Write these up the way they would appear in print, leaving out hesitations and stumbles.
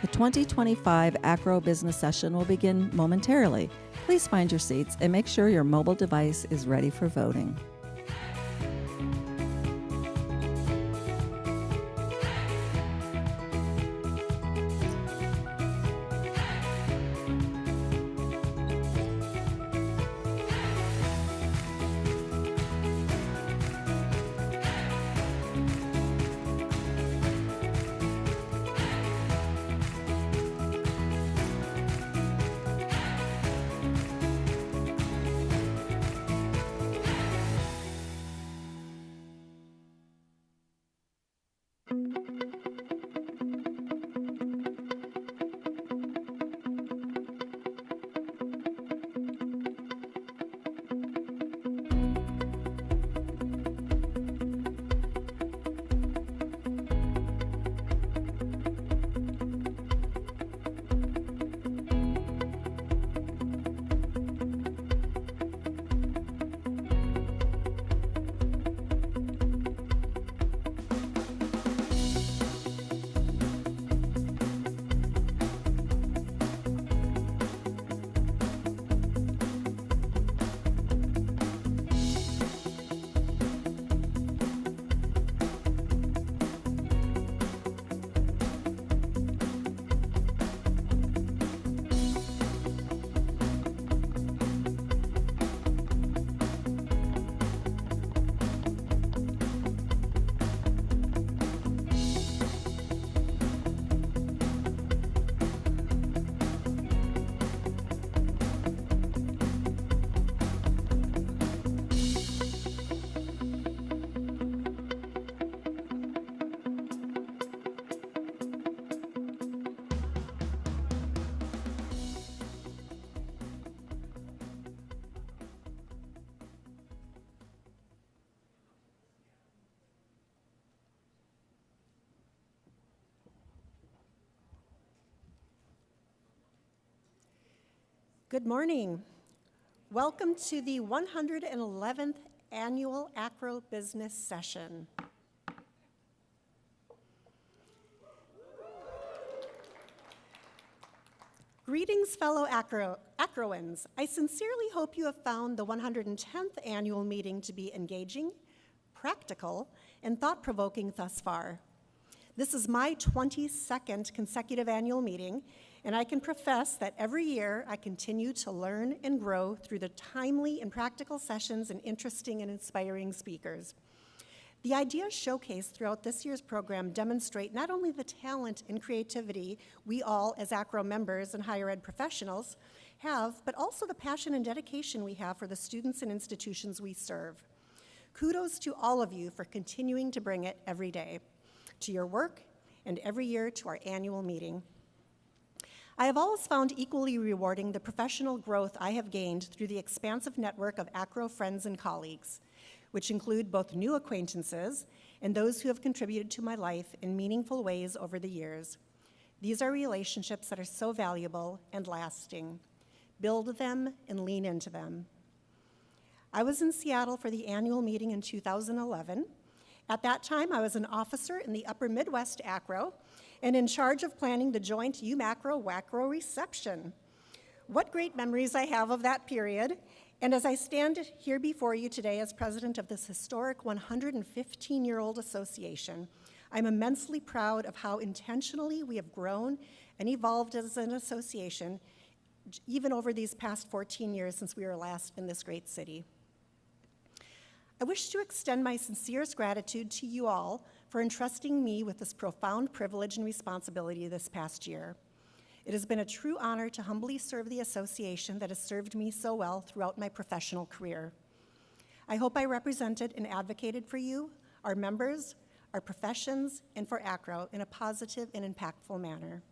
The 2025 AACRAO Business Session will begin momentarily. Please find your seats and make sure your mobile device is ready for voting. Good morning. Welcome to the 111th Annual AACRAO Business Session. Greetings, fellow AACRAOans. I sincerely hope you have found the 110th Annual Meeting to be engaging, practical, and thought-provoking thus far. This is my 22nd consecutive annual meeting, and I can profess that every year I continue to learn and grow through the timely and practical sessions and interesting and inspiring speakers. The ideas showcased throughout this year's program demonstrate not only the talent and creativity we all as AACRAO members and higher ed professionals have, but also the passion and dedication we have for the students and institutions we serve. Kudos to all of you for continuing to bring it every day to your work and every year to our annual meeting. I have always found equally rewarding the professional growth I have gained through the expansive network of AACRAO friends and colleagues, which include both new acquaintances and those who have contributed to my life in meaningful ways over the years. These are relationships that are so valuable and lasting. Build them and lean into them. I was in Seattle for the annual meeting in 2011. At that time, I was an officer in the Upper Midwest AACRAO and in charge of planning the joint UMACRAO-WACRAO reception. What great memories I have of that period. And as I stand here before you today as president of this historic 115-year-old association, I'm immensely proud of how intentionally we have grown and evolved as an association, even over these past 14 years since we were last in this great city. I wish to extend my sincerest gratitude to you all for entrusting me with this profound privilege and responsibility this past year. It has been a true honor to humbly serve the association that has served me so well throughout my professional career. I hope I represented and advocated for you, our members, our professions, and for AACRAO in a positive and impactful manner.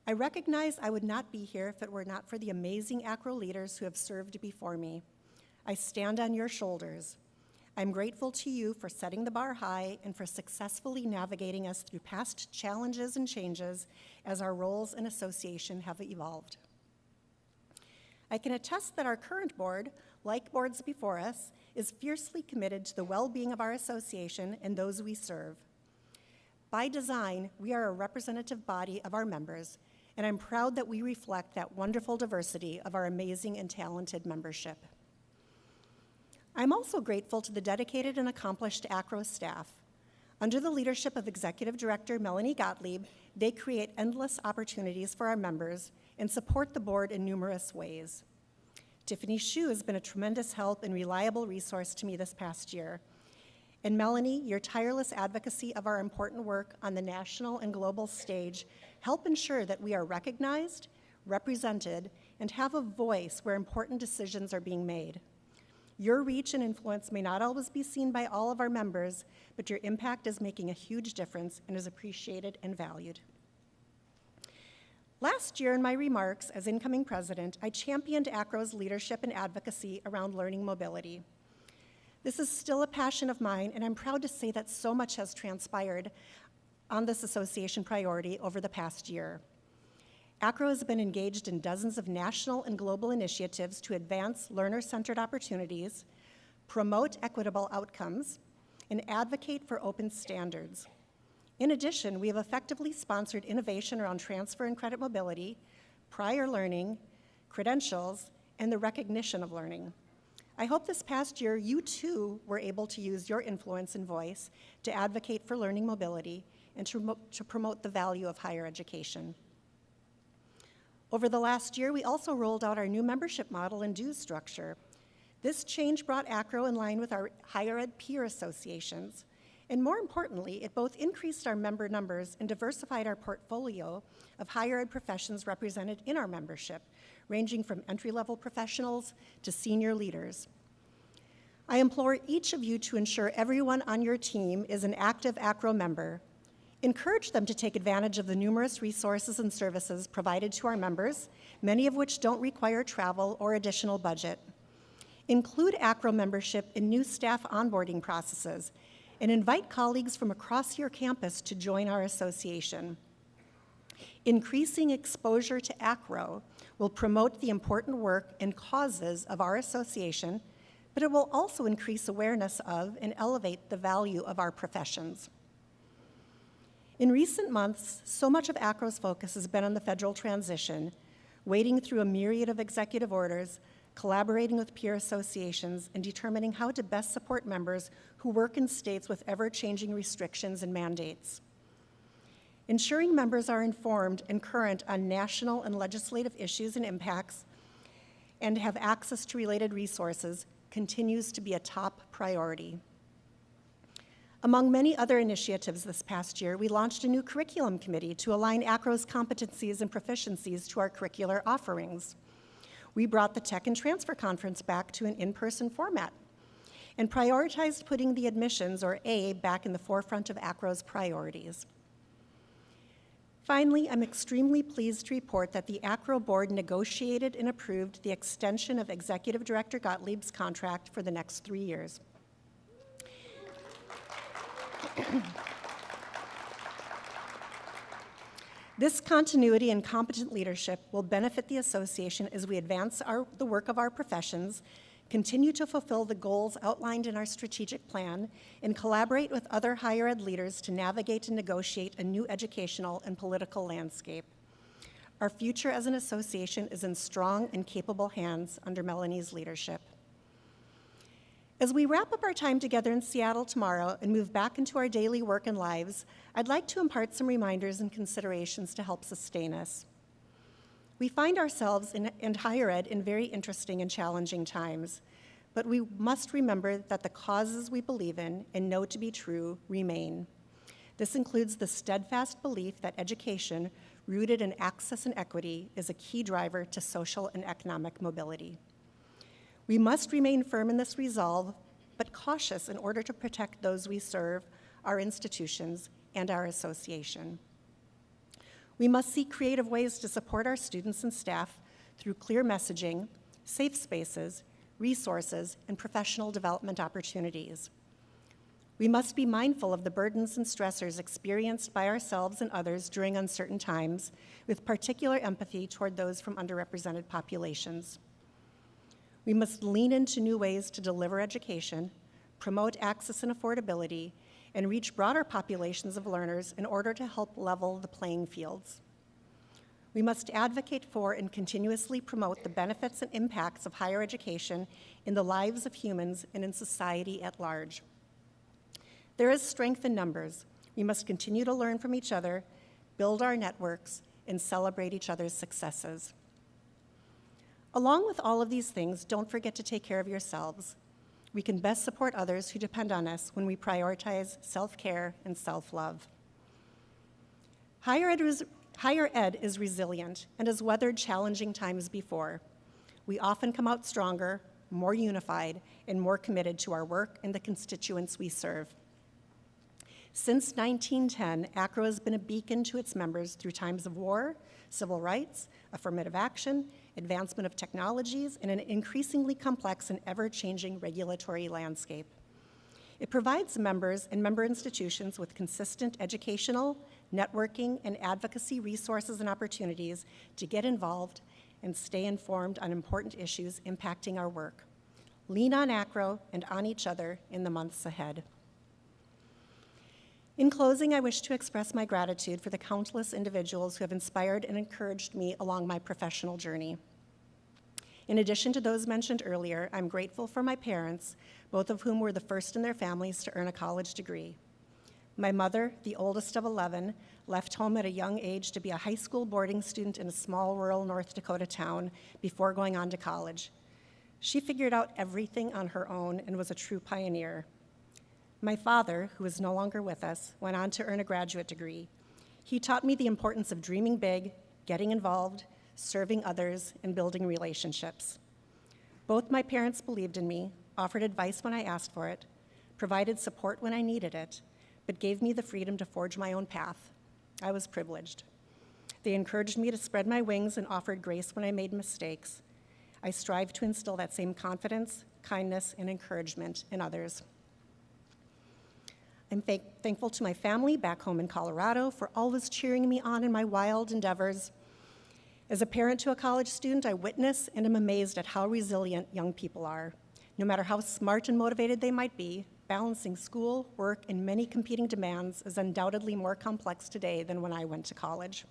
I recognize I would not be here if it were not for the amazing AACRAO leaders who have served before me. I stand on your shoulders. I'm grateful to you for setting the bar high and for successfully navigating us through past challenges and changes as our roles and association have evolved. I can attest that our current board, like boards before us, is fiercely committed to the well-being of our association and those we serve. By design, we are a representative body of our members, and I'm proud that we reflect that wonderful diversity of our amazing and talented membership. I'm also grateful to the dedicated and accomplished AACRAO staff. Under the leadership of Executive Director Melanie Gottlieb, they create endless opportunities for our members and support the board in numerous ways. Tiffany Hsu has been a tremendous help and reliable resource to me this past year. And Melanie, your tireless advocacy of our important work on the national and global stage help ensure that we are recognized, represented, and have a voice where important decisions are being made. Your reach and influence may not always be seen by all of our members, but your impact is making a huge difference and is appreciated and valued. Last year in my remarks as incoming president, I championed AACRAO's leadership and advocacy around learning mobility. This is still a passion of mine, and I'm proud to say that so much has transpired on this association priority over the past year. AACRAO has been engaged in dozens of national and global initiatives to advance learner-centered opportunities, promote equitable outcomes, and advocate for open standards. In addition, we have effectively sponsored innovation around transfer and credit mobility, prior learning, credentials, and the recognition of learning. I hope this past year you too were able to use your influence and voice to advocate for learning mobility and to promote the value of higher education. Over the last year, we also rolled out our new membership model and dues structure. This change brought AACRAO in line with our higher ed peer associations, and more importantly, it both increased our member numbers and diversified our portfolio of higher ed professions represented in our membership, ranging from entry-level professionals to senior leaders. I implore each of you to ensure everyone on your team is an active AACRAO member. Encourage them to take advantage of the numerous resources and services provided to our members, many of which don't require travel or additional budget. Include AACRAO membership in new staff onboarding processes, and invite colleagues from across your campus to join our association. Increasing exposure to AACRAO will promote the important work and causes of our association, but it will also increase awareness of and elevate the value of our professions. In recent months, so much of AACRAO's focus has been on the federal transition, wading through a myriad of executive orders, collaborating with peer associations, and determining how to best support members who work in states with ever-changing restrictions and mandates. Ensuring members are informed and current on national and legislative issues and impacts and have access to related resources continues to be a top priority. Among many other initiatives this past year, we launched a new curriculum committee to align AACRAO's competencies and proficiencies to our curricular offerings. We brought the Tech and Transfer Conference back to an in-person format and prioritized putting the admissions, or A, back in the forefront of AACRAO's priorities. Finally, I'm extremely pleased to report that the AACRAO board negotiated and approved the extension of Executive Director Gottlieb's contract for the next 3 years. This continuity and competent leadership will benefit the association as we advance the work of our professions, continue to fulfill the goals outlined in our strategic plan, and collaborate with other higher ed leaders to navigate and negotiate a new educational and political landscape. Our future as an association is in strong and capable hands under Melanie's leadership. As we wrap up our time together in Seattle tomorrow and move back into our daily work and lives, I'd like to impart some reminders and considerations to help sustain us. We find ourselves in higher ed in very interesting and challenging times, but we must remember that the causes we believe in and know to be true remain. This includes the steadfast belief that education, rooted in access and equity, is a key driver to social and economic mobility. We must remain firm in this resolve, but cautious in order to protect those we serve, our institutions, and our association. We must seek creative ways to support our students and staff through clear messaging, safe spaces, resources, and professional development opportunities. We must be mindful of the burdens and stressors experienced by ourselves and others during uncertain times, with particular empathy toward those from underrepresented populations. We must lean into new ways to deliver education, promote access and affordability, and reach broader populations of learners in order to help level the playing fields. We must advocate for and continuously promote the benefits and impacts of higher education in the lives of humans and in society at large. There is strength in numbers. We must continue to learn from each other, build our networks, and celebrate each other's successes. Along with all of these things, don't forget to take care of yourselves. We can best support others who depend on us when we prioritize self-care and self-love. Higher ed is resilient and has weathered challenging times before. We often come out stronger, more unified, and more committed to our work and the constituents we serve. Since 1910, AACRAO has been a beacon to its members through times of war, civil rights, affirmative action, advancement of technologies, and an increasingly complex and ever-changing regulatory landscape. It provides members and member institutions with consistent educational, networking, and advocacy resources and opportunities to get involved and stay informed on important issues impacting our work. Lean on AACRAO and on each other in the months ahead. In closing, I wish to express my gratitude for the countless individuals who have inspired and encouraged me along my professional journey. In addition to those mentioned earlier, I'm grateful for my parents, both of whom were the first in their families to earn a college degree. My mother, the oldest of 11, left home at a young age to be a high school boarding student in a small rural North Dakota town before going on to college. She figured out everything on her own and was a true pioneer. My father, who is no longer with us, went on to earn a graduate degree. He taught me the importance of dreaming big, getting involved, serving others, and building relationships. Both my parents believed in me, offered advice when I asked for it, provided support when I needed it, but gave me the freedom to forge my own path. I was privileged. They encouraged me to spread my wings and offered grace when I made mistakes. I strive to instill that same confidence, kindness, and encouragement in others. I'm thankful to my family back home in Colorado for always cheering me on in my wild endeavors. As a parent to a college student, I witness and am amazed at how resilient young people are. No matter how smart and motivated they might be, balancing school, work, and many competing demands is undoubtedly more complex today than when I went to college.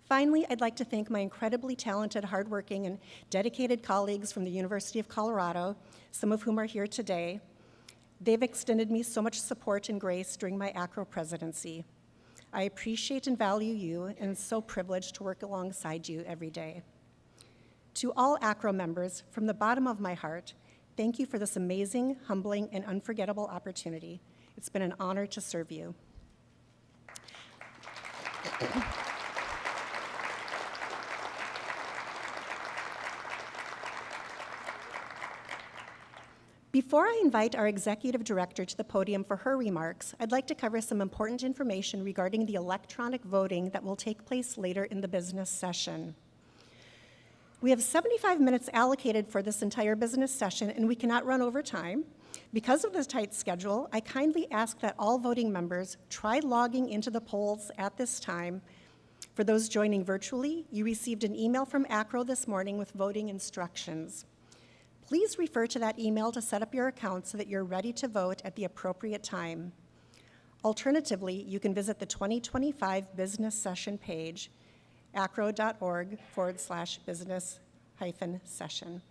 Finally, I'd like to thank my incredibly talented, hardworking, and dedicated colleagues from the University of Colorado, some of whom are here today. They've extended me so much support and grace during my AACRAO presidency. I appreciate and value you and am so privileged to work alongside you every day. To all AACRAO members, from the bottom of my heart, thank you for this amazing, humbling, and unforgettable opportunity. It's been an honor to serve you. Before I invite our executive director to the podium for her remarks, I'd like to cover some important information regarding the electronic voting that will take place later in the business session. We have 75 minutes allocated for this entire business session, and we cannot run over time. Because of this tight schedule, I kindly ask that all voting members try logging into the polls at this time. For those joining virtually, you received an email from AACRAO this morning with voting instructions. Please refer to that email to set up your account so that you're ready to vote at the appropriate time. Alternatively, you can visit the 2025 business session page, acrao.org/business-session,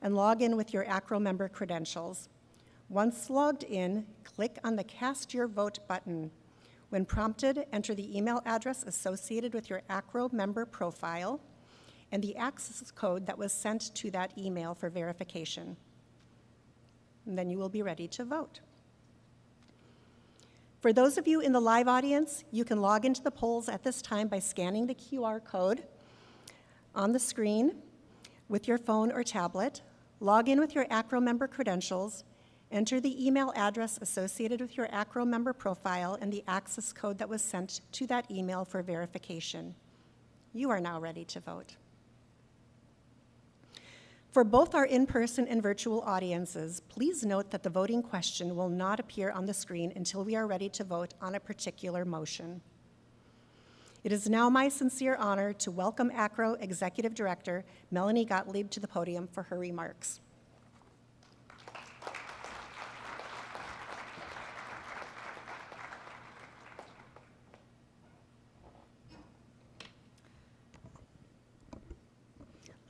and log in with your AACRAO member credentials. Once logged in, click on the Cast Your Vote button. When prompted, enter the email address associated with your AACRAO member profile and the access code that was sent to that email for verification. And then you will be ready to vote. For those of you in the live audience, you can log into the polls at this time by scanning the QR code on the screen with your phone or tablet. Log in with your AACRAO member credentials, enter the email address associated with your AACRAO member profile and the access code that was sent to that email for verification. You are now ready to vote. For both our in-person and virtual audiences, please note that the voting question will not appear on the screen until we are ready to vote on a particular motion. It is now my sincere honor to welcome AACRAO Executive Director Melanie Gottlieb to the podium for her remarks.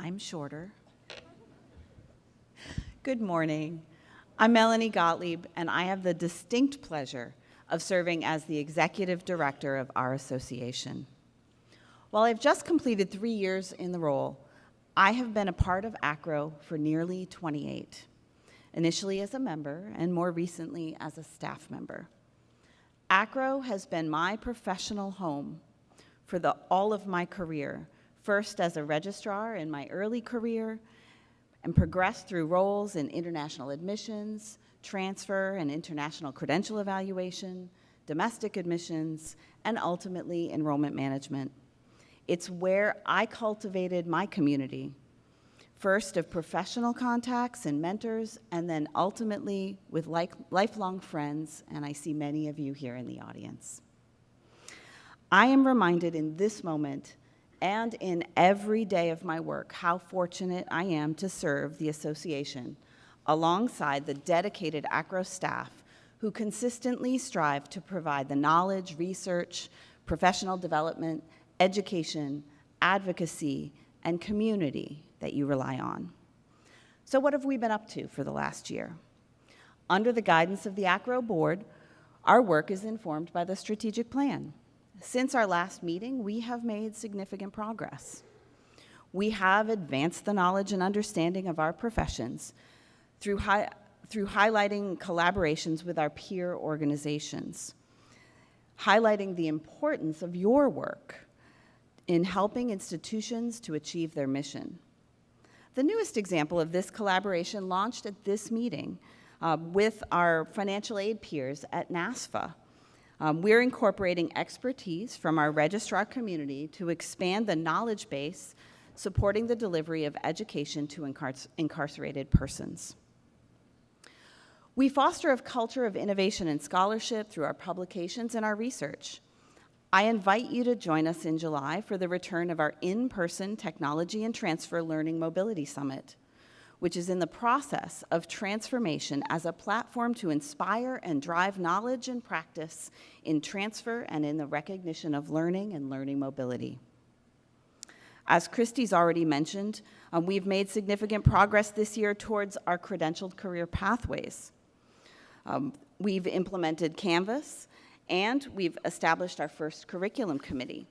I'm shorter. Good morning. I'm Melanie Gottlieb, and I have the distinct pleasure of serving as the executive director of our association. While I've just completed 3 years in the role, I have been a part of AACRAO for nearly 28, initially as a member and more recently as a staff member. AACRAO has been my professional home for all of my career, first as a registrar in my early career, and progressed through roles in international admissions, transfer and international credential evaluation, domestic admissions, and ultimately enrollment management. It's where I cultivated my community, first of professional contacts and mentors, and then ultimately with lifelong friends, and I see many of you here in the audience. I am reminded in this moment and in every day of my work how fortunate I am to serve the association alongside the dedicated AACRAO staff who consistently strive to provide the knowledge, research, professional development, education, advocacy, and community that you rely on. So what have we been up to for the last year? Under the guidance of the AACRAO board, our work is informed by the strategic plan. Since our last meeting, we have made significant progress. We have advanced the knowledge and understanding of our professions through highlighting collaborations with our peer organizations, highlighting the importance of your work in helping institutions to achieve their mission. The newest example of this collaboration launched at this meeting with our financial aid peers at NASFA. We're incorporating expertise from our registrar community to expand the knowledge base supporting the delivery of education to incarcerated persons. We foster a culture of innovation and scholarship through our publications and our research. I invite you to join us in July for the return of our in-person Technology and Transfer Learning Mobility Summit, which is in the process of transformation as a platform to inspire and drive knowledge and practice in transfer and in the recognition of learning and learning mobility. As Christy's already mentioned, we've made significant progress this year towards our credentialed career pathways. We've implemented Canvas, and we've established our first curriculum committee.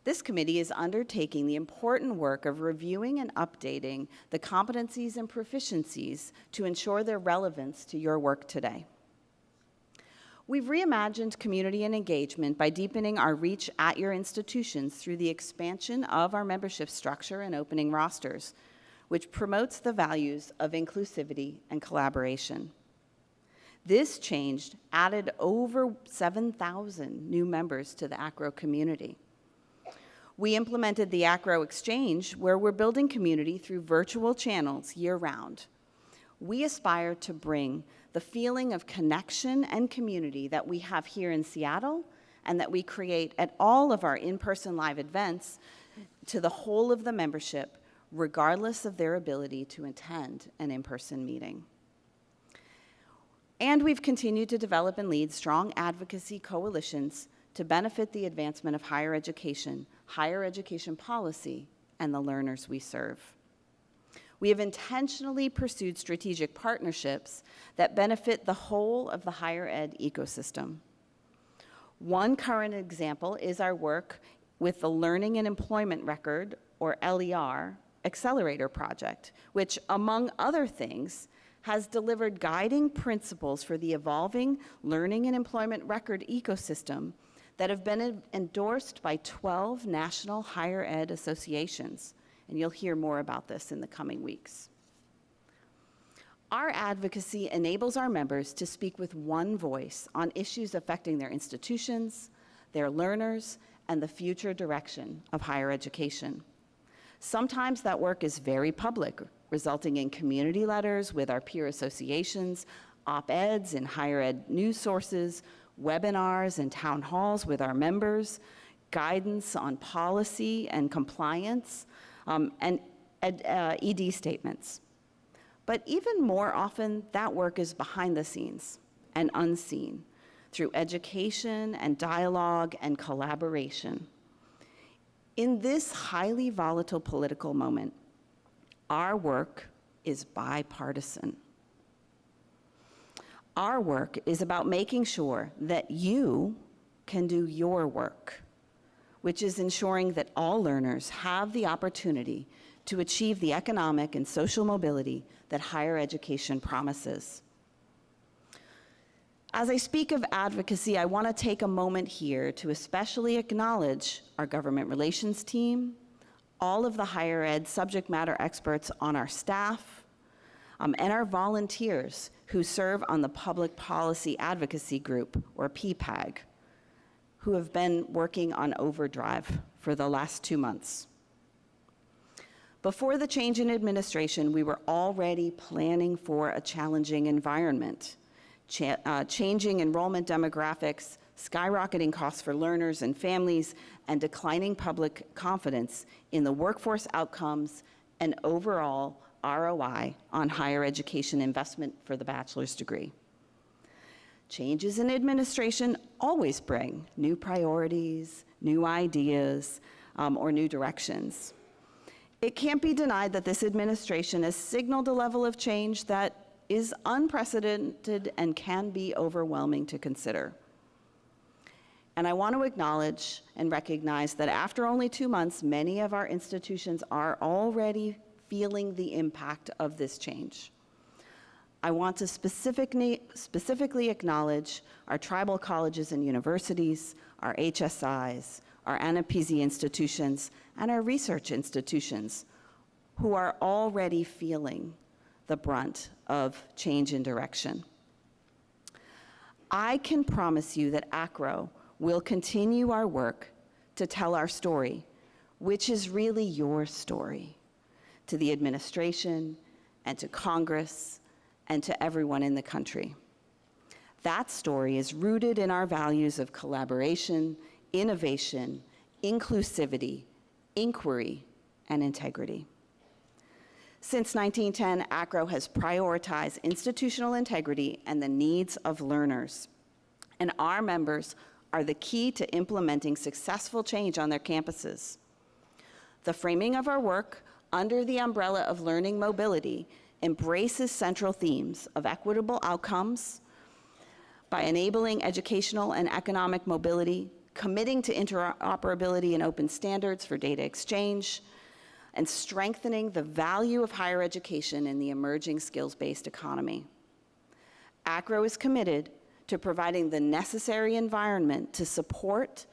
This committee is undertaking the important work of reviewing and updating the competencies and proficiencies to ensure their relevance to your work today. We've reimagined community and engagement by deepening our reach at your institutions through the expansion of our membership structure and opening rosters, which promotes the values of inclusivity and collaboration. This change added over 7,000 new members to the AACRAO community. We implemented the AACRAO Exchange, where we're building community through virtual channels year-round. We aspire to bring the feeling of connection and community that we have here in Seattle and that we create at all of our in-person live events to the whole of the membership, regardless of their ability to attend an in-person meeting. And we've continued to develop and lead strong advocacy coalitions to benefit the advancement of higher education policy, and the learners we serve. We have intentionally pursued strategic partnerships that benefit the whole of the higher ed ecosystem. One current example is our work with the Learning and Employment Record, or LER, Accelerator Project, which, among other things, has delivered guiding principles for the evolving learning and employment record ecosystem that have been endorsed by 12 national higher ed associations, and you'll hear more about this in the coming weeks. Our advocacy enables our members to speak with one voice on issues affecting their institutions, their learners, and the future direction of higher education. Sometimes that work is very public, resulting in community letters with our peer associations, op-eds in higher ed news sources, webinars and town halls with our members, guidance on policy and compliance, and ED statements. But even more often, that work is behind the scenes and unseen through education and dialogue and collaboration. In this highly volatile political moment, Our work is bipartisan. Our work is about making sure that you can do your work, which is ensuring that all learners have the opportunity to achieve the economic and social mobility that higher education promises. As I speak of advocacy, I want to take a moment here to especially acknowledge our government relations team, all of the higher ed subject matter experts on our staff, and our volunteers who serve on the Public Policy Advocacy Group, or PPAG, who have been working on overdrive for the last 2 months. Before the change in administration, we were already planning for a challenging environment. Changing enrollment demographics, skyrocketing costs for learners and families, and declining public confidence in the workforce outcomes and overall ROI on higher education investment for the bachelor's degree. Changes in administration always bring new priorities, new ideas, or new directions. It can't be denied that this administration has signaled a level of change that is unprecedented and can be overwhelming to consider. And I want to acknowledge and recognize that after only 2 months, many of our institutions are already feeling the impact of this change. I want to specifically acknowledge our tribal colleges and universities, our HSIs, our AACRAO institutions, and our research institutions, who are already feeling the brunt of change in direction. I can promise you that AACRAO will continue our work to tell our story, which is really your story, to the administration and to Congress and to everyone in the country. That story is rooted in our values of collaboration, innovation, inclusivity, inquiry, and integrity. Since 1910, AACRAO has prioritized institutional integrity and the needs of learners, and our members are the key to implementing successful change on their campuses. The framing of our work under the umbrella of learning mobility embraces central themes of equitable outcomes by enabling educational and economic mobility, committing to interoperability and open standards for data exchange, and strengthening the value of higher education in the emerging skills-based economy. AACRAO is committed to providing the necessary environment to support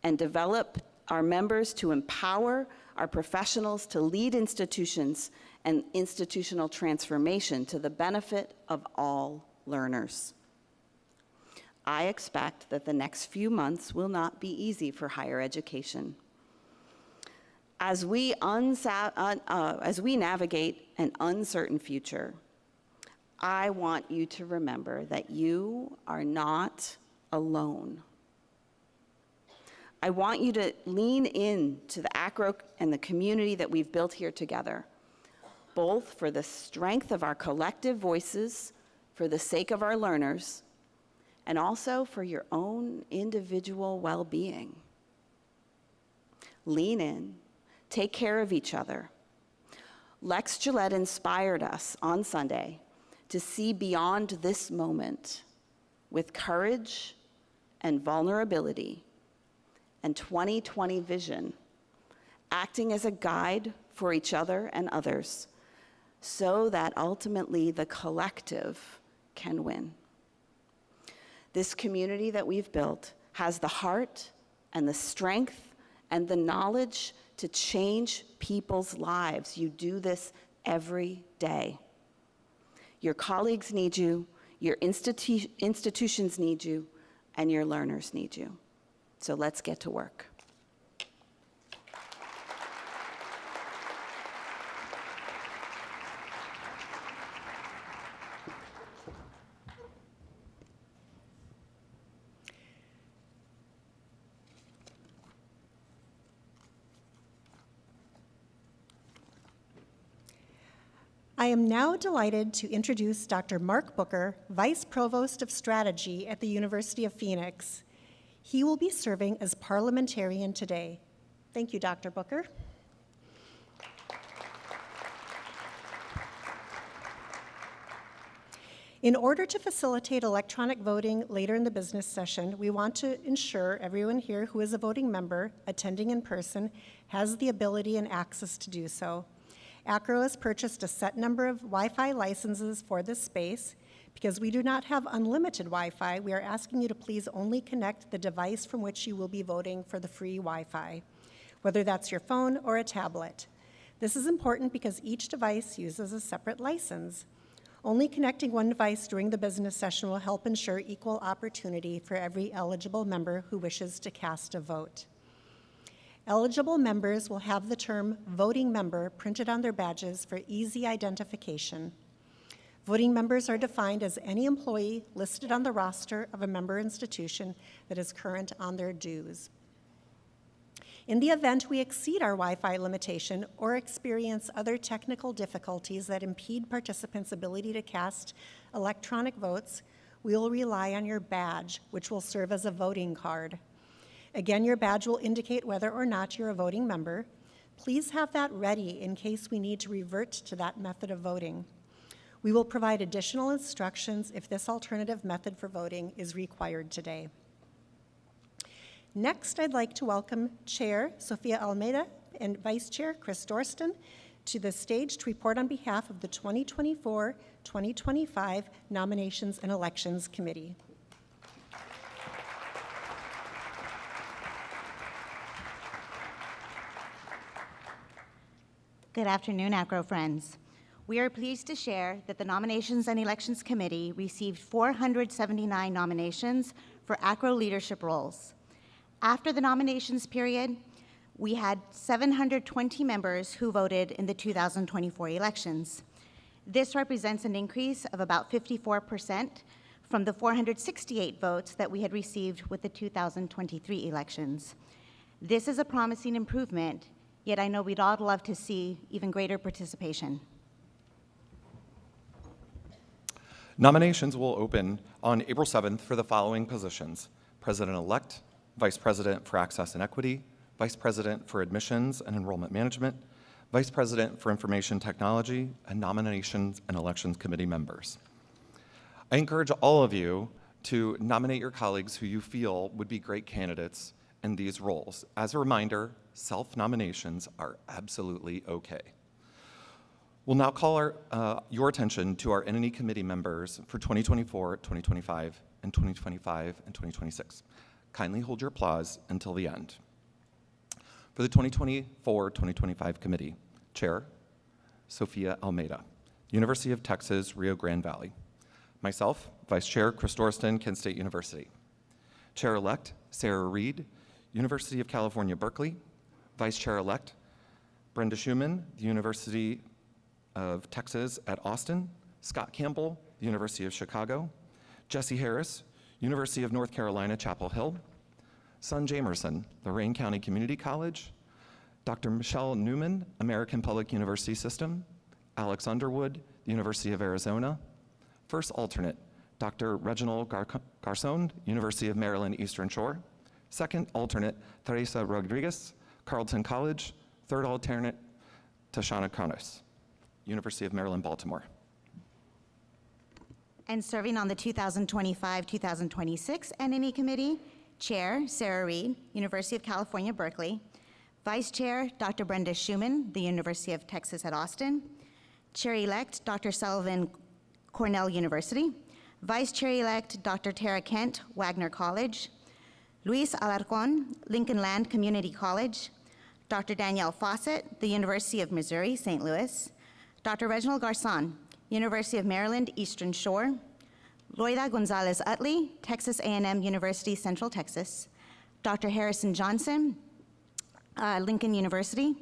and develop our members, to empower our professionals to lead institutions and institutional transformation to the benefit of all learners. I expect that the next few months will not be easy for higher education. As we navigate an uncertain future, I want you to remember that you are not alone. I want you to lean in to the AACRAO and the community that we've built here together, both for the strength of our collective voices, for the sake of our learners, and also for your own individual well-being. Lean in, take care of each other. Lex Gillette inspired us on Sunday to see beyond this moment with courage and vulnerability and 2020 vision, acting as a guide for each other and others, so that ultimately the collective can win. This community that we've built has the heart and the strength and the knowledge to change people's lives. You do this every day. Your colleagues need you, your institutions need you, and your learners need you. So let's get to work. I am now delighted to introduce Dr. Mark Booker, Vice Provost of Strategy at the University of Phoenix. He will be serving as parliamentarian today. Thank you, Dr. Booker. In order to facilitate electronic voting later in the business session, we want to ensure everyone here who is a voting member attending in person has the ability and access to do so. AACRAO has purchased a set number of Wi-Fi licenses for this space. Because we do not have unlimited Wi-Fi, we are asking you to please only connect the device from which you will be voting for the free Wi-Fi, whether that's your phone or a tablet. This is important because each device uses a separate license. Only connecting one device during the business session will help ensure equal opportunity for every eligible member who wishes to cast a vote. Eligible members will have the term voting member printed on their badges for easy identification. Voting members are defined as any employee listed on the roster of a member institution that is current on their dues. In the event we exceed our Wi-Fi limitation or experience other technical difficulties that impede participants' ability to cast electronic votes, we will rely on your badge, which will serve as a voting card. Again, your badge will indicate whether or not you're a voting member. Please have that ready in case we need to revert to that method of voting. We will provide additional instructions if this alternative method for voting is required today. Next, I'd like to welcome Chair Sofia Almeida and Vice Chair Chris Dorston to the stage to report on behalf of the 2024-2025 Nominations and Elections Committee. Good afternoon, AACRAO friends. We are pleased to share that the Nominations and Elections Committee received 479 nominations for AACRAO leadership roles. After the nominations period, we had 720 members who voted in the 2024 elections. This represents an increase of about 54% from the 468 votes that we had received with the 2023 elections. This is a promising improvement, yet I know we'd all love to see even greater participation. Nominations will open on April 7th for the following positions: President-elect, Vice President for Access and Equity, Vice President for Admissions and Enrollment Management, Vice President for Information Technology, and Nominations and Elections Committee members. I encourage all of you to nominate your colleagues who you feel would be great candidates in these roles. As a reminder, self-nominations are absolutely okay. We'll now call your attention to our NNE committee members for 2024, 2025, and 2025 and 2026. Kindly hold your applause until the end. For the 2024-2025 committee, Chair, Sofia Almeida, University of Texas, Rio Grande Valley. Myself, Vice Chair, Chris Dorston, Kent State University. Chair-elect, Sarah Reed, University of California, Berkeley. Vice Chair-elect, Brenda Schumann, the University of Texas at Austin. Scott Campbell, the University of Chicago. Jesse Harris, University of North Carolina, Chapel Hill. Son Jamerson, Lorain County Community College. Dr. Michelle Newman, American Public University System. Alex Underwood, the University of Arizona. First alternate, Dr. Reginald Garcon, University of Maryland, Eastern Shore. Second alternate, Teresa Rodriguez, Carleton College. Third alternate, Tashana Kronos, University of Maryland, Baltimore. And serving on the 2025-2026 NNE Committee, Chair, Sarah Reed, University of California, Berkeley. Vice Chair, Dr. Brenda Schumann, the University of Texas at Austin. Chair-elect, Dr. Sullivan, Cornell University. Vice Chair-elect, Dr. Tara Kent, Wagner College. Luis Alarcon, Lincoln Land Community College. Dr. Danielle Fawcett, the University of Missouri, St. Louis. Dr. Reginald Garcon, University of Maryland, Eastern Shore. Loida Gonzalez Utley, Texas A&M University, Central Texas. Dr. Harrison Johnson, Lincoln University.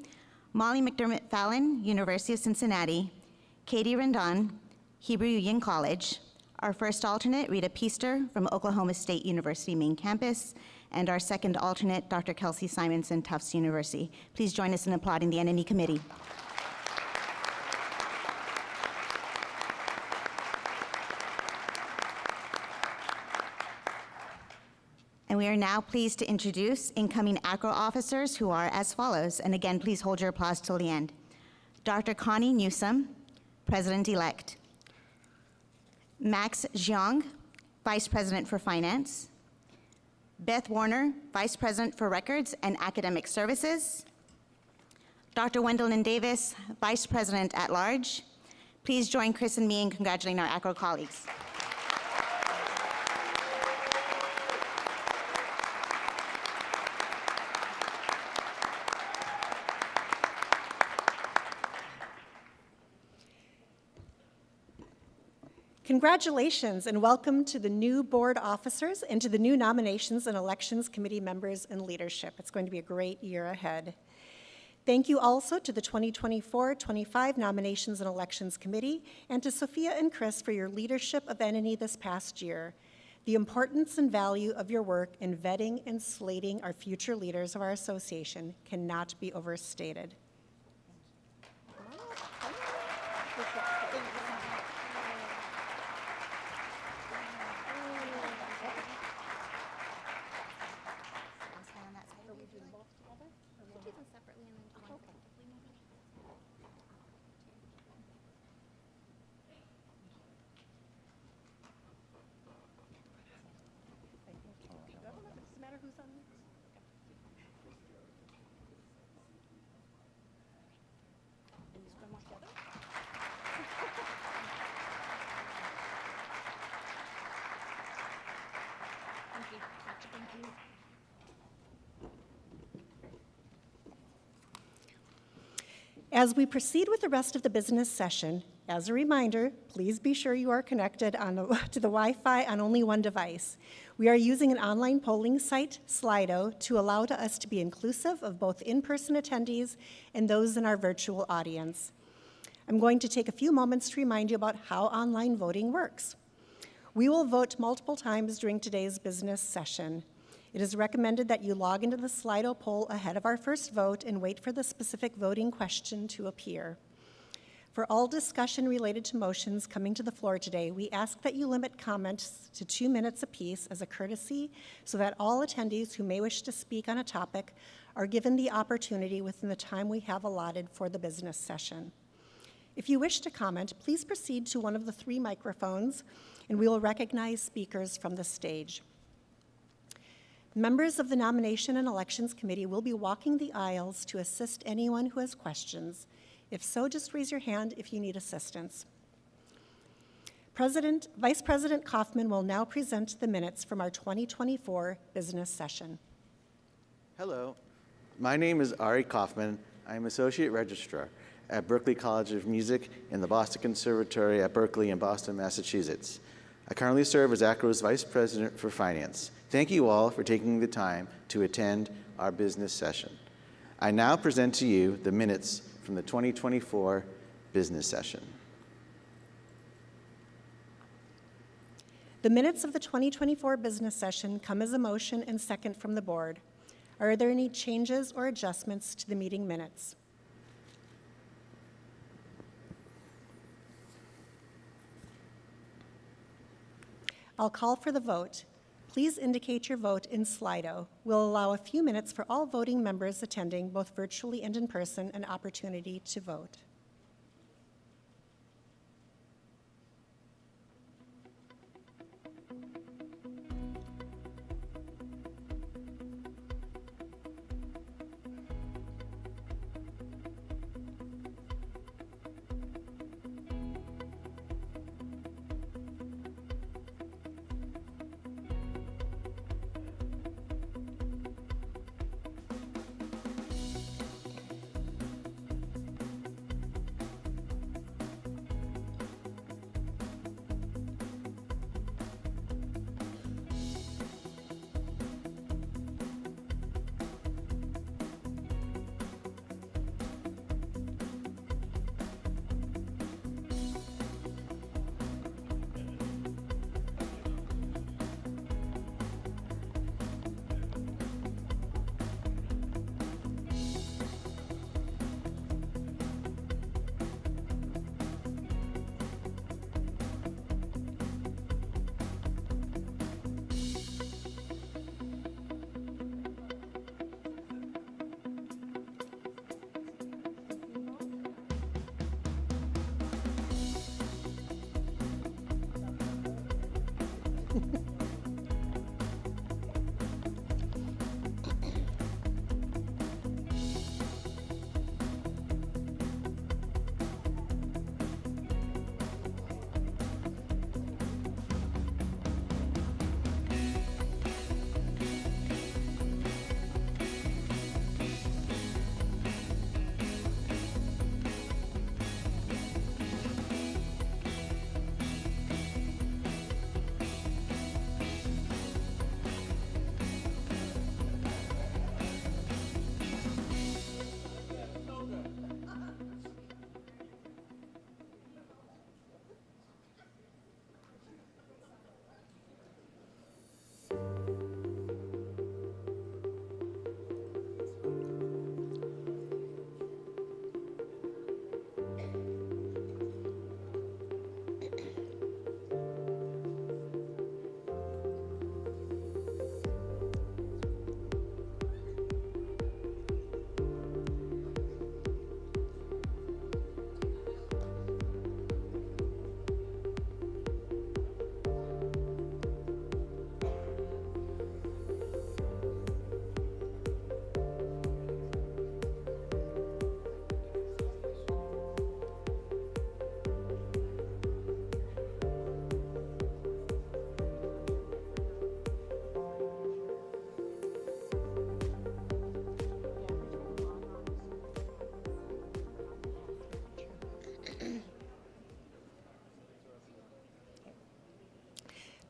Molly McDermott Fallon, University of Cincinnati. Katie Rendon, Hebrew Union College. Our first alternate, Rita Peaster from Oklahoma State University main campus. And our second alternate, Dr. Kelsey Simonson, Tufts University. Please join us in applauding the NNE Committee. And we are now pleased to introduce incoming AACRAO officers who are as follows. And again, please hold your applause till the end. Dr. Connie Newsom, President-elect. Max Jiang, Vice President for Finance. Beth Warner, Vice President for Records and Academic Services. Dr. Wendell Davis, Vice President at Large. Please join Chris and me in congratulating our AACRAO colleagues. Congratulations and welcome to the new board officers and to the new Nominations and Elections Committee members and leadership. It's going to be a great year ahead. Thank you also to the 2024-25 Nominations and Elections Committee and to Sophia and Chris for your leadership of NNE this past year. The importance and value of your work in vetting and slating our future leaders of our association cannot be overstated. As we proceed with the rest of the business session, as a reminder, please be sure you are connected to the Wi-Fi on only one device. We are using an online polling site, Slido, to allow us to be inclusive of both in-person attendees and those in our virtual audience. I'm going to take a few moments to remind you about how online voting works. We will vote multiple times during today's business session. It is recommended that you log into the Slido poll ahead of our first vote and wait for the specific voting question to appear. For all discussion related to motions coming to the floor today, we ask that you limit comments to 2 minutes apiece as a courtesy so that all attendees who may wish to speak on a topic are given the opportunity within the time we have allotted for the business session. If you wish to comment, please proceed to one of the 3 microphones and we will recognize speakers from the stage. Members of the Nomination and Elections Committee will be walking the aisles to assist anyone who has questions. If so, just raise your hand if you need assistance. Vice President Kaufman will now present the minutes from our 2024 business session. Hello, my name is Ari Kaufman. I am Associate Registrar at Berklee College of Music and the Boston Conservatory at Berkeley in Boston, Massachusetts. I currently serve as AACRAO's Vice President for Finance. Thank you all for taking the time to attend our business session. I now present to you the minutes from the 2024 business session. The minutes of the 2024 business session come as a motion and second from the board. Are there any changes or adjustments to the meeting minutes? I'll call for the vote. Please indicate your vote in Slido. We'll allow a few minutes for all voting members attending, both virtually and in person, an opportunity to vote.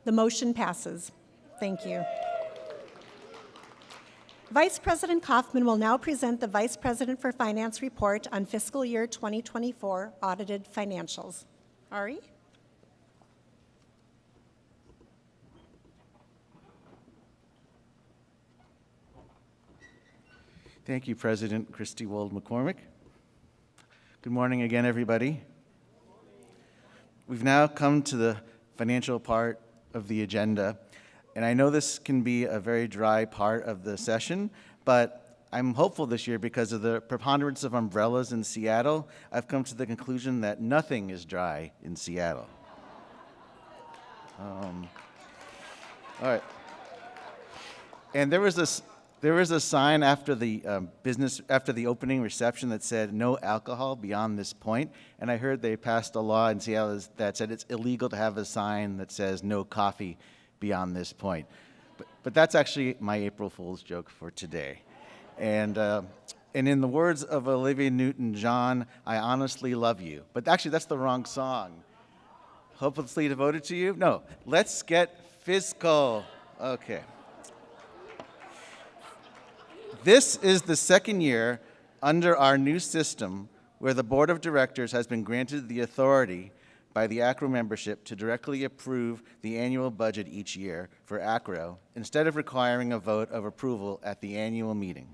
The motion passes. Thank you. Vice President Kaufman will now present the Vice President for Finance report on fiscal year 2024 audited financials. Ari? Thank you, President Christy Wold McCormick. Good morning again, everybody. We've now come to the financial part of the agenda, and I know this can be a very dry part of the session, but I'm hopeful this year because of the preponderance of umbrellas in Seattle. I've come to the conclusion that nothing is dry in Seattle. All right. And there was a sign after the after the opening reception that said no alcohol beyond this point, and I heard they passed a law in Seattle that said it's illegal to have a sign that says no coffee beyond this point. But that's actually my April Fool's joke for today. And in the words of Olivia Newton-John, I honestly love you. But actually, that's the wrong song. Hopelessly devoted to you? No, let's get fiscal. Okay. This is the second year under our new system where the Board of Directors has been granted the authority by the AACRAO membership to directly approve the annual budget each year for AACRAO instead of requiring a vote of approval at the annual meeting.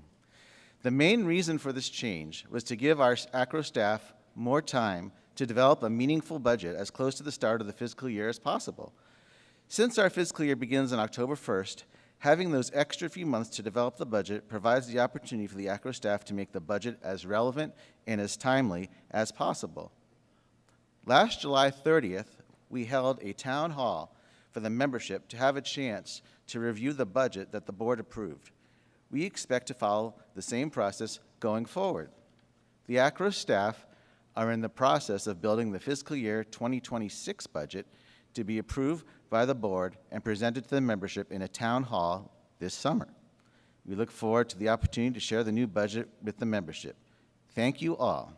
The main reason for this change was to give our AACRAO staff more time to develop a meaningful budget as close to the start of the fiscal year as possible. Since our fiscal year begins on October 1st, having those extra few months to develop the budget provides the opportunity for the AACRAO staff to make the budget as relevant and as timely as possible. Last July 30th, we held a town hall for the membership to have a chance to review the budget that the board approved. We expect to follow the same process going forward. The AACRAO staff are in the process of building the fiscal year 2026 budget to be approved by the board and presented to the membership in a town hall this summer. We look forward to the opportunity to share the new budget with the membership. Thank you all.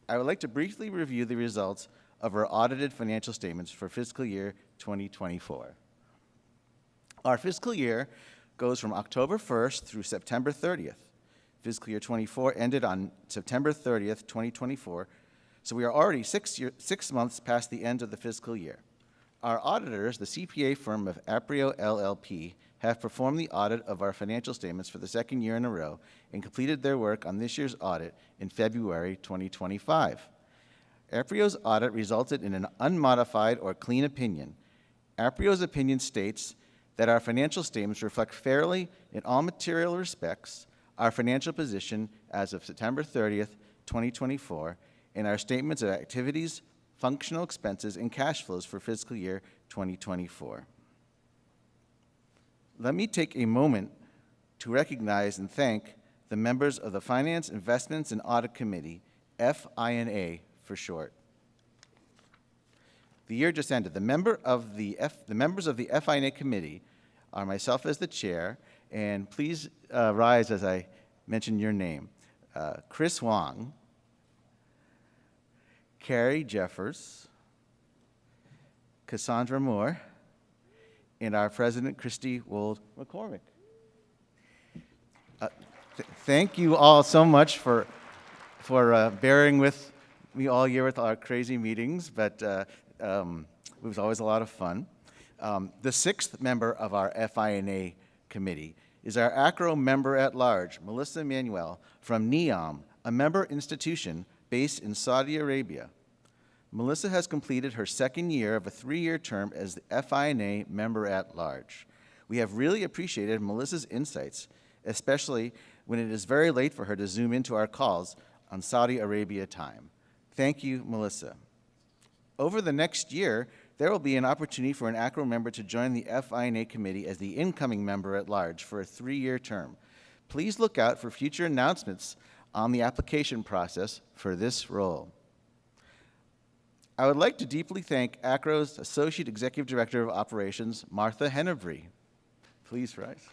I would like to briefly review the results of our audited financial statements for fiscal year 2024. Our fiscal year goes from October 1st through September 30th. Fiscal year 24 ended on September 30th, 2024, so we are already 6 months past the end of the fiscal year. Our auditors, the CPA firm of AACRAO LLP, have performed the audit of our financial statements for the second year in a row and completed their work on this year's audit in February 2025. AACRAO's audit resulted in an unmodified or clean opinion. AACRAO's opinion states that our financial statements reflect fairly, in all material respects, our financial position as of September 30th, 2024, and our statements of activities, functional expenses, and cash flows for fiscal year 2024. let me take a moment to recognize and thank the members of the Finance, Investments, and Audit Committee, FINA for short. The year just ended. The members of the FINA committee are myself as the chair, and please rise as I mention your name. Chris Wong, Carrie Jeffers, Cassandra Moore, and our president, Christy Wold McCormick. Thank you all so much for bearing with me all year with our crazy meetings, but it was always a lot of fun. The sixth member of our FINA committee is our AACRAO member at large, Melissa Manuel from NEOM, a member institution based in Saudi Arabia. Melissa has completed her second year of a 3-year term as the FINA member at large. We have really appreciated Melissa's insights, especially when it is very late for her to zoom into our calls on Saudi Arabia time. Thank you, Melissa. Over the next year, there will be an opportunity for an AACRAO member to join the FINA committee as the incoming member at large for a 3-year term. Please look out for future announcements on the application process for this role. I would like to deeply thank AACRAO's Associate Executive Director of Operations, Martha Hennebree. Please rise.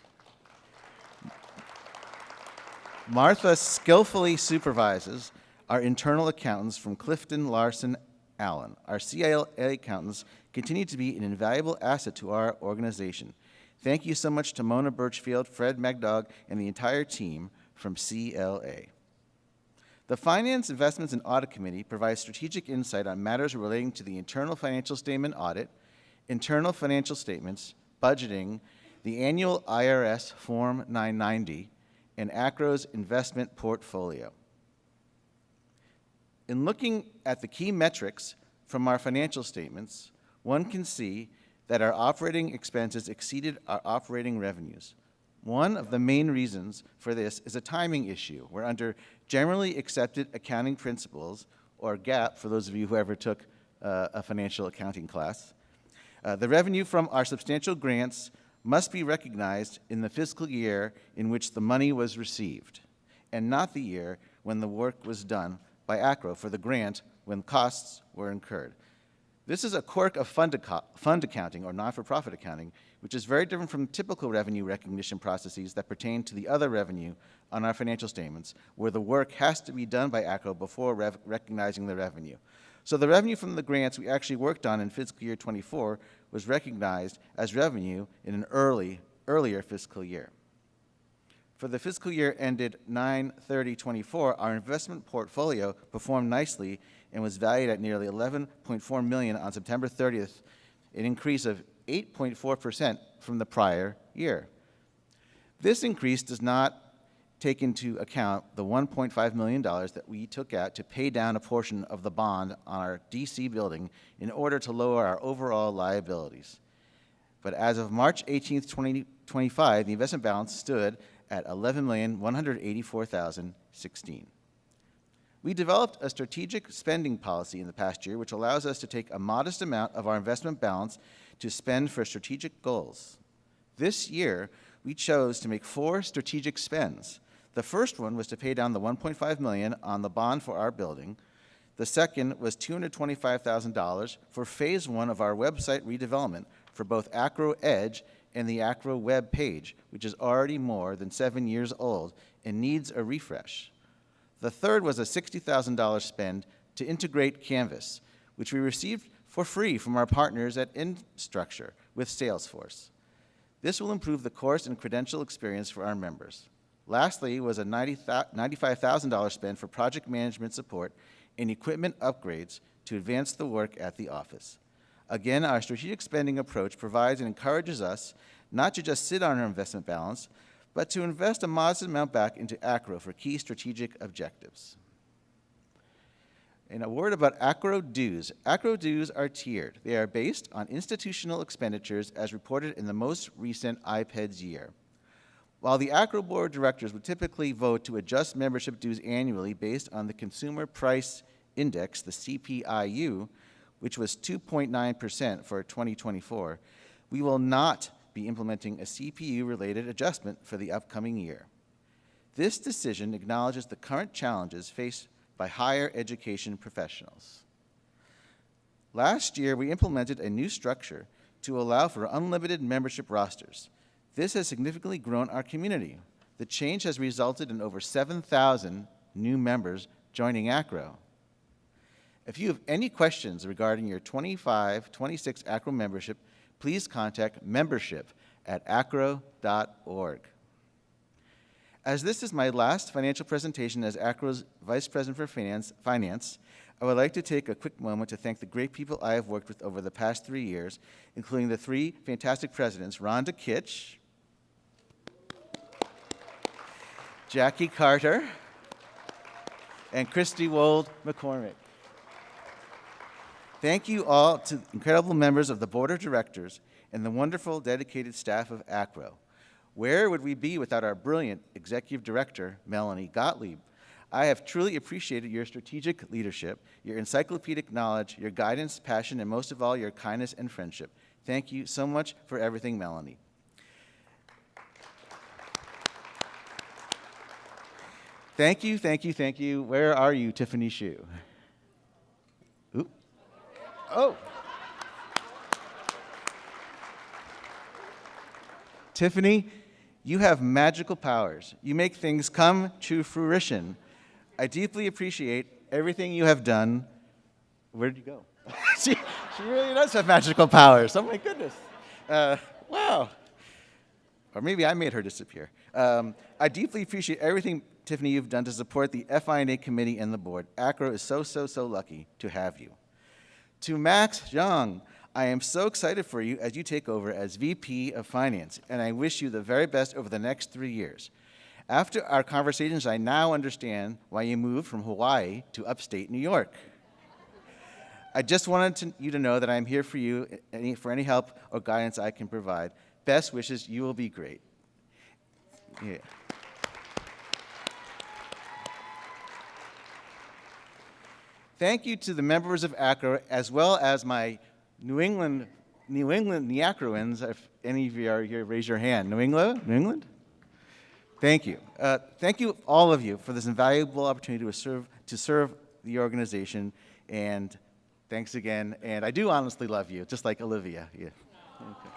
Martha skillfully supervises our internal accountants from Clifton Larson Allen. Our CLA accountants continue to be an invaluable asset to our organization. Thank you so much to Mona Birchfield, Fred Magdog, and the entire team from CLA. The Finance, Investments, and Audit Committee provides strategic insight on matters relating to the internal financial statement audit, internal financial statements, budgeting, the annual IRS Form 990, and AACRAO's investment portfolio. In looking at the key metrics from our financial statements, one can see that our operating expenses exceeded our operating revenues. One of the main reasons for this is a timing issue, where under generally accepted accounting principles, or GAAP, for those of you who ever took a financial accounting class, the revenue from our substantial grants must be recognized in the fiscal year in which the money was received, and not the year when the work was done by AACRAO for the grant when costs were incurred. This is a quirk of fund accounting, or not-for-profit accounting, which is very different from typical revenue recognition processes that pertain to the other revenue on our financial statements, where the work has to be done by AACRAO before recognizing the revenue. So the revenue from the grants we actually worked on in fiscal year 24 was recognized as revenue in an earlier fiscal year. For the fiscal year ended 9/30/24, our investment portfolio performed nicely and was valued at nearly $11.4 million on September 30th, an increase of 8.4% from the prior year. This increase does not take into account the $1.5 million that we took out to pay down a portion of the bond on our DC building in order to lower our overall liabilities. But as of March 18th, 2025, the investment balance stood at $11,184,016. We developed a strategic spending policy in the past year, which allows us to take a modest amount of our investment balance to spend for strategic goals. This year, we chose to make 4 strategic spends. The first one was to pay down the $1.5 million on the bond for our building. The second was $225,000 for phase 1 of our website redevelopment for both AACRAO Edge and the AACRAO web page, which is already more than 7 years old and needs a refresh. The third was a $60,000 spend to integrate Canvas, which we received for free from our partners at Instructure with Salesforce. This will improve the course and credential experience for our members. Lastly was a $95,000 spend for project management support and equipment upgrades to advance the work at the office. Again, our strategic spending approach provides and encourages us not to just sit on our investment balance, but to invest a modest amount back into AACRAO for key strategic objectives. And a word about AACRAO dues. AACRAO dues are tiered. They are based on institutional expenditures as reported in the most recent IPEDS year. While the AACRAO Board of Directors would typically vote to adjust membership dues annually based on the Consumer Price Index, the CPIU, which was 2.9% for 2024, we will not be implementing a CPU-related adjustment for the upcoming year. This decision acknowledges the current challenges faced by higher education professionals. Last year, we implemented a new structure to allow for unlimited membership rosters. This has significantly grown our community. The change has resulted in over 7,000 new members joining AACRAO. If you have any questions regarding your 25-26 AACRAO membership, please contact membership@acrao.org. As this is my last financial presentation as AACRAO's Vice President for Finance, I would like to take a quick moment to thank the great people I have worked with over the past 3 years, including the 3 fantastic presidents, Rhonda Kitch, Jackie Carter, and Christy Wold McCormick. Thank you all to incredible members of the Board of Directors and the wonderful, dedicated staff of AACRAO. Where would we be without our brilliant Executive Director, Melanie Gottlieb? I have truly appreciated your strategic leadership, your encyclopedic knowledge, your guidance, passion, and most of all, your kindness and friendship. Thank you so much for everything, Melanie. Thank you, thank you, thank you. Where are you, Tiffany Hsu? Oop. Oh. Tiffany, you have magical powers. You make things come to fruition. I deeply appreciate everything you have done. Where did you go? she really does have magical powers. Oh my goodness. Wow. Or maybe I made her disappear. I deeply appreciate everything, Tiffany, you've done to support the FI&A committee and the board. AACRAO is so lucky to have you. To Max Zhang, I am so excited for you as you take over as VP of Finance, and I wish you the very best over the next 3 years. After our conversations, I now understand why you moved from Hawaii to upstate New York. I just wanted you to know that I'm here for you for any help or guidance I can provide. Best wishes, you will be great. Yeah. Thank you to the members of AACRAO, as well as my New England AACRAOans. If any of you are here, raise your hand. New England? Thank you. Thank you, all of you, for this invaluable opportunity to serve the organization. And thanks again. And I do honestly love you, just like Olivia. Yeah. Okay.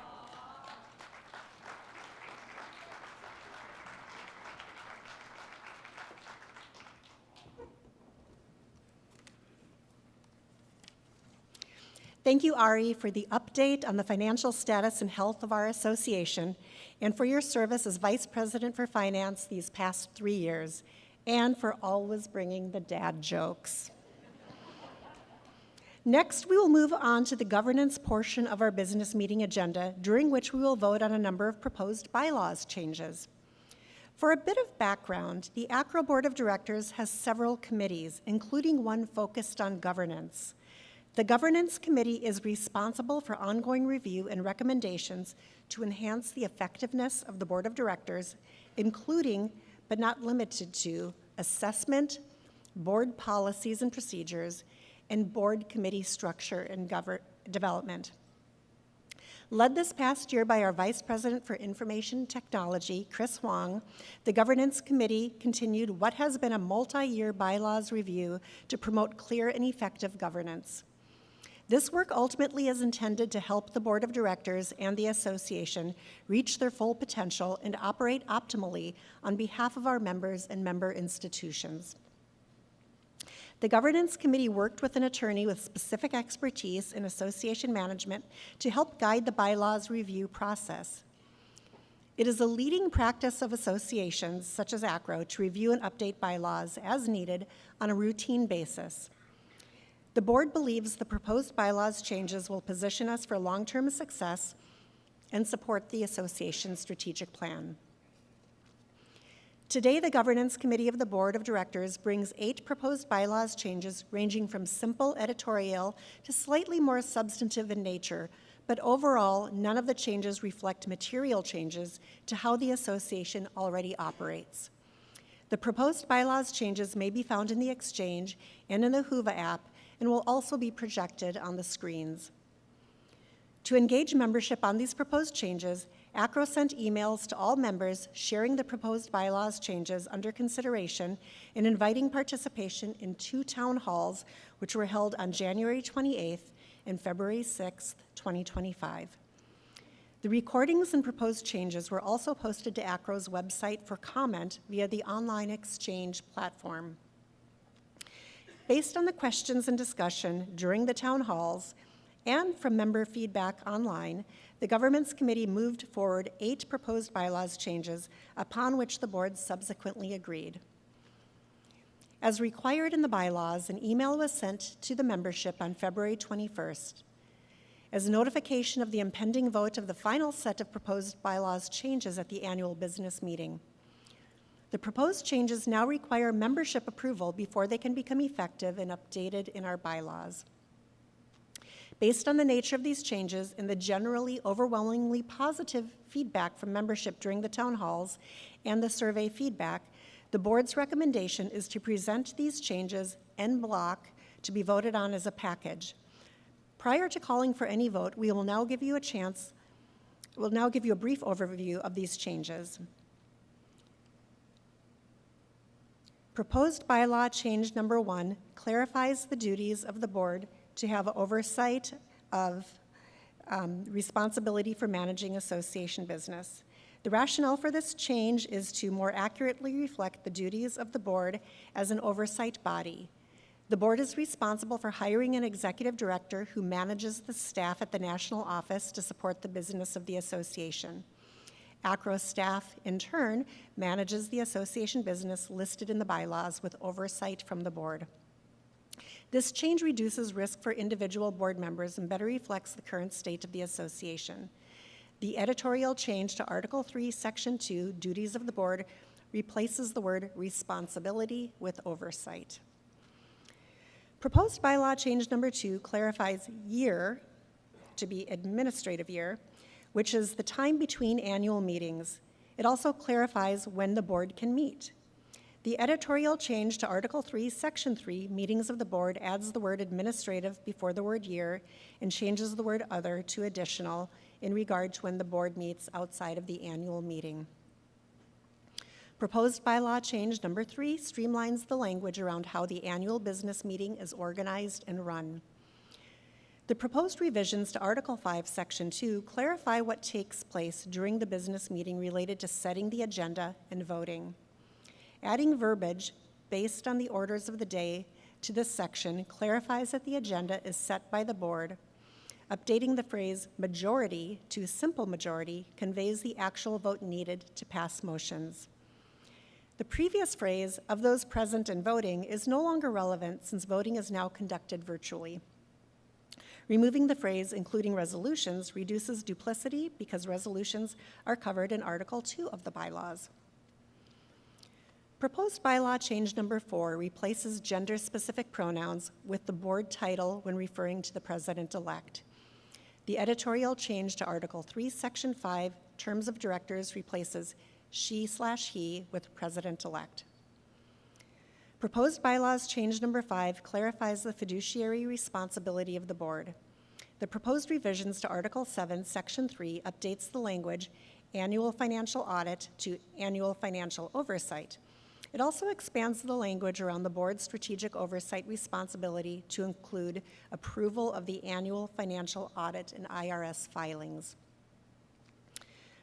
Thank you, Ari, for the update on the financial status and health of our association, and for your service as Vice President for Finance these past 3 years, and for always bringing the dad jokes. Next, we will move on to the governance portion of our business meeting agenda, during which we will vote on a number of proposed bylaws changes. For a bit of background, the AACRAO Board of Directors has several committees, including one focused on governance. The Governance Committee is responsible for ongoing review and recommendations to enhance the effectiveness of the Board of Directors, including, but not limited to, assessment, board policies and procedures, and board committee structure and development. Led this past year by our Vice President for Information Technology, Chris Huang, the Governance Committee continued what has been a multi-year bylaws review to promote clear and effective governance. This work ultimately is intended to help the Board of Directors and the association reach their full potential and operate optimally on behalf of our members and member institutions. The Governance Committee worked with an attorney with specific expertise in association management to help guide the bylaws review process. It is a leading practice of associations, such as AACRAO, to review and update bylaws as needed on a routine basis. The board believes the proposed bylaws changes will position us for long-term success and support the association's strategic plan. Today, the Governance Committee of the Board of Directors brings 8 proposed bylaws changes ranging from simple editorial to slightly more substantive in nature, but overall, none of the changes reflect material changes to how the association already operates. The proposed bylaws changes may be found in the Exchange and in the Whova app, and will also be projected on the screens. To engage membership on these proposed changes, AACRAO sent emails to all members sharing the proposed bylaws changes under consideration and inviting participation in 2 town halls, which were held on January 28th and February 6th, 2025. The recordings and proposed changes were also posted to AACRAO's website for comment via the online exchange platform. Based on the questions and discussion during the town halls and from member feedback online, the Governments Committee moved forward 8 proposed bylaws changes upon which the board subsequently agreed. As required in the bylaws, an email was sent to the membership on February 21st. As a notification of the impending vote of the final set of proposed bylaws changes at the annual business meeting. The proposed changes now require membership approval before they can become effective and updated in our bylaws. Based on the nature of these changes and the generally overwhelmingly positive feedback from membership during the town halls and the survey feedback, the board's recommendation is to present these changes en bloc to be voted on as a package. Prior to calling for any vote, we'll now give you a brief overview of these changes. Proposed bylaw change number 1 clarifies the duties of the board to have oversight of responsibility for managing association business. The rationale for this change is to more accurately reflect the duties of the board as an oversight body. The board is responsible for hiring an executive director who manages the staff at the national office to support the business of the association. AACRAO staff, in turn, manages the association business listed in the bylaws with oversight from the board. This change reduces risk for individual board members and better reflects the current state of the association. The editorial change to Article 3, Section 2, Duties of the Board, replaces the word responsibility with oversight. Proposed bylaw change number 2 clarifies year to be administrative year, which is the time between annual meetings. It also clarifies when the board can meet. The editorial change to Article 3, Section 3, Meetings of the Board, adds the word administrative before the word year and changes the word other to additional in regard to when the board meets outside of the annual meeting. Proposed bylaw change number 3 streamlines the language around how the annual business meeting is organized and run. The proposed revisions to Article 5, Section 2 clarify what takes place during the business meeting related to setting the agenda and voting. Adding verbiage based on the orders of the day to this section clarifies that the agenda is set by the board. Updating the phrase majority to simple majority conveys the actual vote needed to pass motions. The previous phrase, of those present and voting, is no longer relevant since voting is now conducted virtually. Removing the phrase, including resolutions, reduces duplicity because resolutions are covered in Article 2 of the bylaws. Proposed bylaw change number 4 replaces gender-specific pronouns with the board title when referring to the president-elect. The editorial change to Article 3, Section 5, Terms of Directors, replaces she/he with president-elect. Proposed bylaws change number 5 clarifies the fiduciary responsibility of the board. The proposed revisions to Article 7, Section 3 updates the language annual financial audit to annual financial oversight. It also expands the language around the board's strategic oversight responsibility to include approval of the annual financial audit and IRS filings.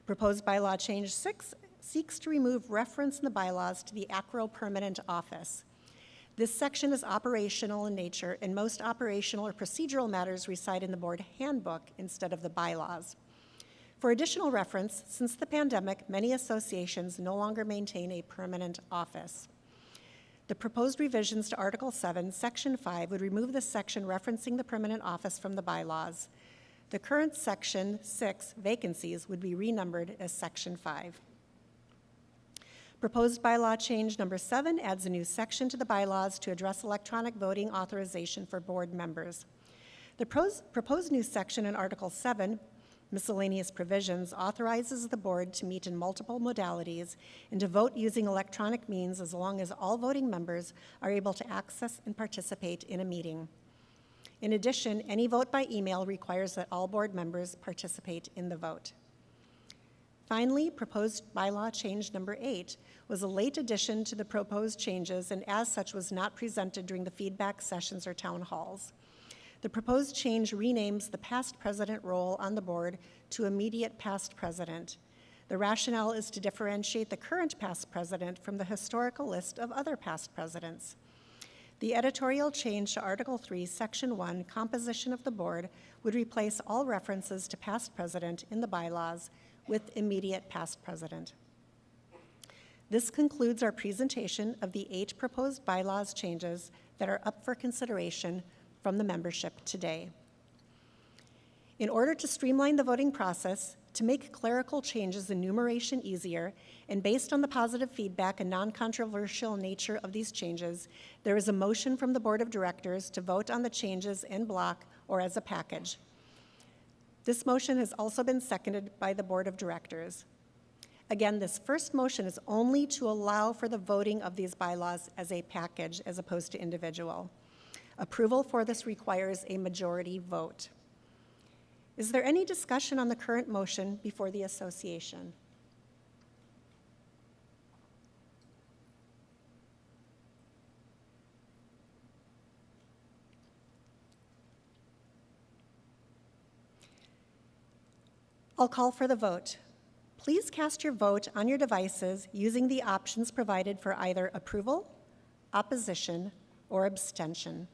Proposed bylaw change 6 seeks to remove reference in the bylaws to the AACRAO permanent office. This section is operational in nature, and most operational or procedural matters reside in the board handbook instead of the bylaws. For additional reference, since the pandemic, many associations no longer maintain a permanent office. The proposed revisions to Article 7, Section 5 would remove the section referencing the permanent office from the bylaws. The current Section 6, vacancies, would be renumbered as Section 5. Proposed bylaw change number 7 adds a new section to the bylaws to address electronic voting authorization for board members. The proposed new section in Article 7, Miscellaneous Provisions, authorizes the board to meet in multiple modalities and to vote using electronic means as long as all voting members are able to access and participate in a meeting. In addition, any vote by email requires that all board members participate in the vote. Finally, proposed bylaw change number 8 was a late addition to the proposed changes and as such was not presented during the feedback sessions or town halls. The proposed change renames the past president role on the board to immediate past president. The rationale is to differentiate the current past president from the historical list of other past presidents. The editorial change to Article 3, Section 1, Composition of the Board, would replace all references to past president in the bylaws with immediate past president. This concludes our presentation of the 8 proposed bylaws changes that are up for consideration from the membership today. In order to streamline the voting process, to make clerical changes in numeration easier, and based on the positive feedback and non-controversial nature of these changes, there is a motion from the Board of Directors to vote on the changes en bloc or as a package. This motion has also been seconded by the Board of Directors. Again, this first motion is only to allow for the voting of these bylaws as a package as opposed to individual. Approval for this requires a majority vote. Is there any discussion on the current motion before the association? I'll call for the vote. Please cast your vote on your devices using the options provided for either approval, opposition, or abstention.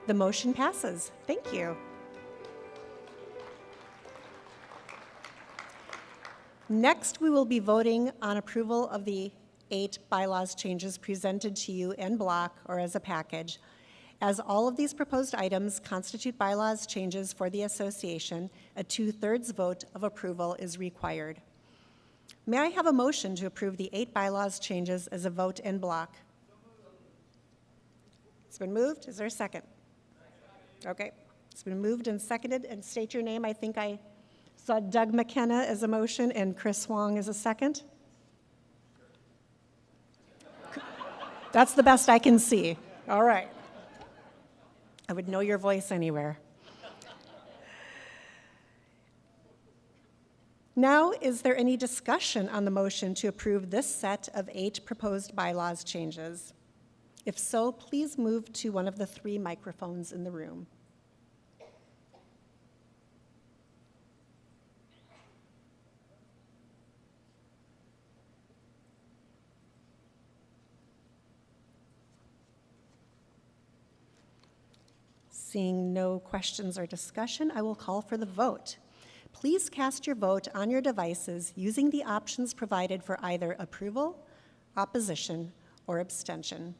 The motion passes. Thank you. Next, we will be voting on approval of the 8 bylaws changes presented to you en bloc or as a package. As all of these proposed items constitute bylaws changes for the association, a 2/3 vote of approval is required. May I have a motion to approve the 8 bylaws changes as a vote en bloc? It's been moved. Is there a second? Okay. It's been moved and seconded. And state your name. I think I saw Doug McKenna as a motion and Chris Wong as a second. That's the best I can see. All right. I would know your voice anywhere. Now, is there any discussion on the motion to approve this set of 8 proposed bylaws changes? If so, please move to one of the 3 microphones in the room. Seeing no questions or discussion, I will call for the vote. Please cast your vote on your devices using the options provided for either approval, opposition, or abstention.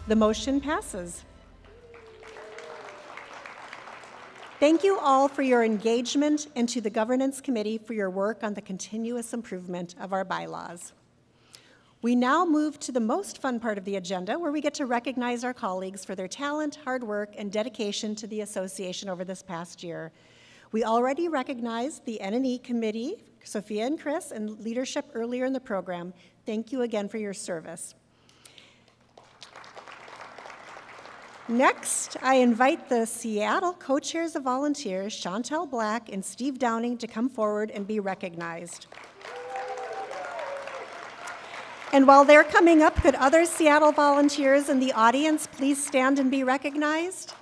The motion passes. Thank you all for your engagement and to the Governance Committee for your work on the continuous improvement of our bylaws. We now move to the most fun part of the agenda, where we get to recognize our colleagues for their talent, hard work, and dedication to the association over this past year. We already recognized the N&E Committee, Sophia and Chris, and leadership earlier in the program. Thank you again for your service. Next, I invite the Seattle co-chairs of volunteers, Chantel Black and Steve Downing, to come forward and be recognized. And while they're coming up, could other Seattle volunteers in the audience please stand and be recognized?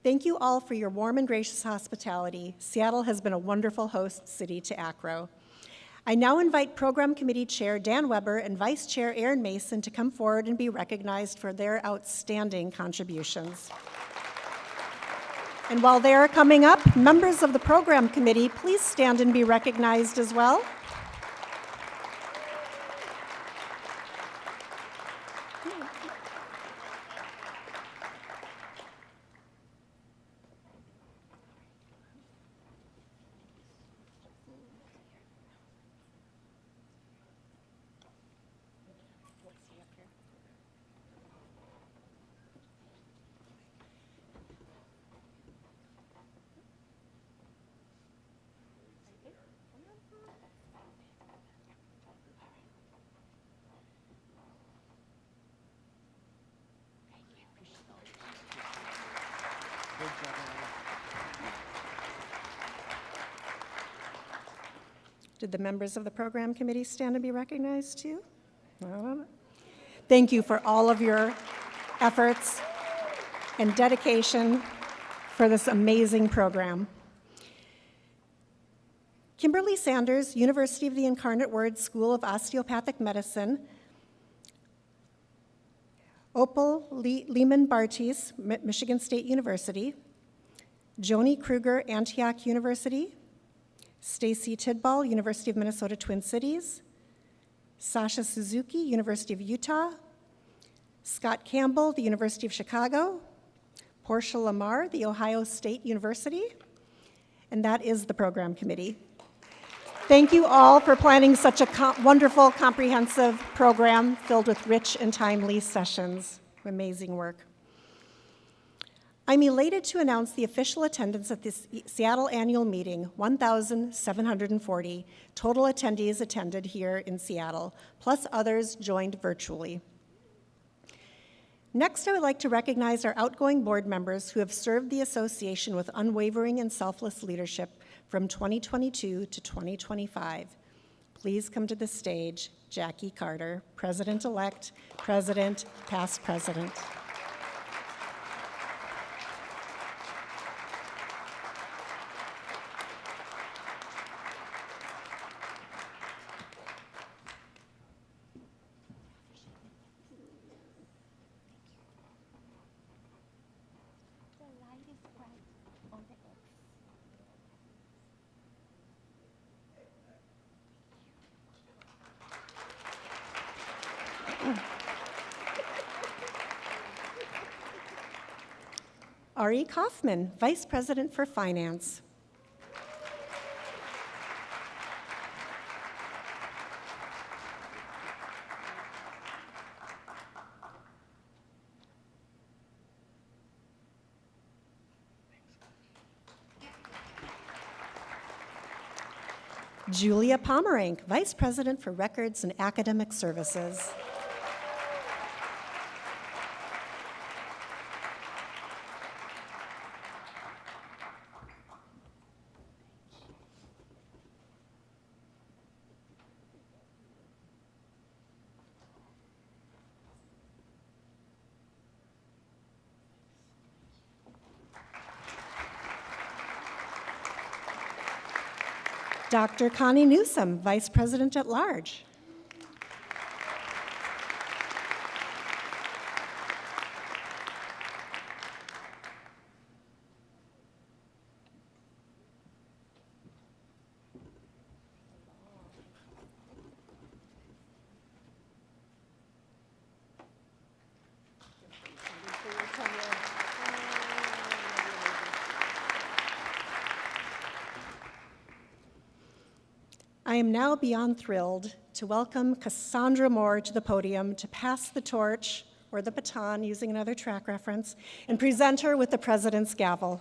Thank you all for your warm and gracious hospitality. Seattle has been a wonderful host city to AACRAO. I now invite Program Committee Chair Dan Weber and Vice Chair Aaron Mason to come forward and be recognized for their outstanding contributions. And while they are coming up, members of the Program Committee, please stand and be recognized as well. Did the members of the Program Committee stand and be recognized too? Thank you for all of your efforts and dedication for this amazing program. Kimberly Sanders, University of the Incarnate Word School of Osteopathic Medicine. Opal Lehman Bartis, Michigan State University. Joni Kruger, Antioch University. Stacy Tidball, University of Minnesota Twin Cities. Sasha Suzuki, University of Utah. Scott Campbell, the University of Chicago. Portia Lamar, the Ohio State University. And that is the program committee. Thank you all for planning such a wonderful, comprehensive program filled with rich and timely sessions. Amazing work. I'm elated to announce the official attendance at this Seattle Annual Meeting, 1,740. Total attendees attended here in Seattle, plus others joined virtually. Next, I would like to recognize our outgoing board members who have served the association with unwavering and selfless leadership from 2022 to 2025. Please come to the stage, Jackie Carter, President-elect, President, past President. Ari Kaufman, Vice President for Finance. Julia Pomerank, Vice President for Records and Academic Services. Dr. Connie Newsom, Vice President at Large. I am now beyond thrilled to welcome Cassandra Moore to the podium to pass the torch, or the baton, using another track reference, and present her with the President's gavel.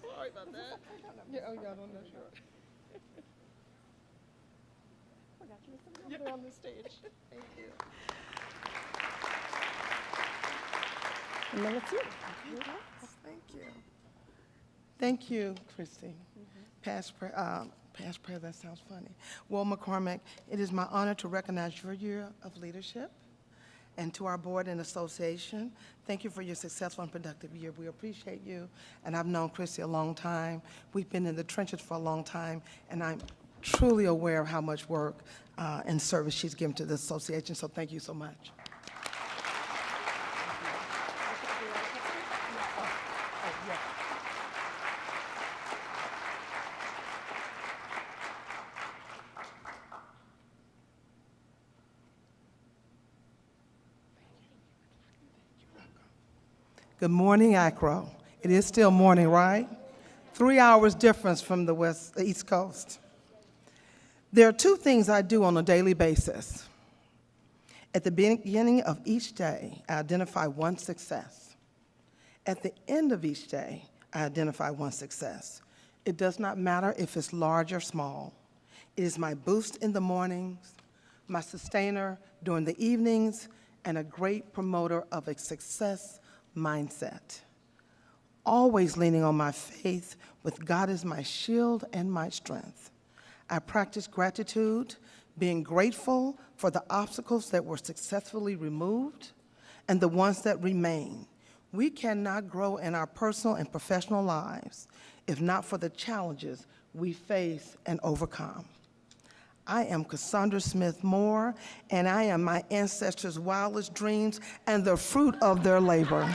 Sorry about that. Yeah, oh, y'all don't know, sure. You're on the stage. Thank you. And then it's you. Thank you. Thank you, Christy. Past President sounds funny. Will McCormick, it is my honor to recognize your year of leadership. And to our board and association, thank you for your successful and productive year. We appreciate you, and I've known Christy a long time. We've been in the trenches for a long time, and I'm truly aware of how much work and service she's given to the association, so thank you so much. Good morning, AACRAO. It is still morning, right? 3 hours difference from the East Coast. There are two things I do on a daily basis. At the beginning of each day, I identify one success. At the end of each day, I identify one success. It does not matter if it's large or small. It is my boost in the mornings, my sustainer during the evenings, and a great promoter of a success mindset. Always leaning on my faith with God as my shield and my strength. I practice gratitude, being grateful for the obstacles that were successfully removed and the ones that remain. We cannot grow in our personal and professional lives if not for the challenges we face and overcome. I am Cassandra Smith Moore, and I am my ancestors' wildest dreams and the fruit of their labor.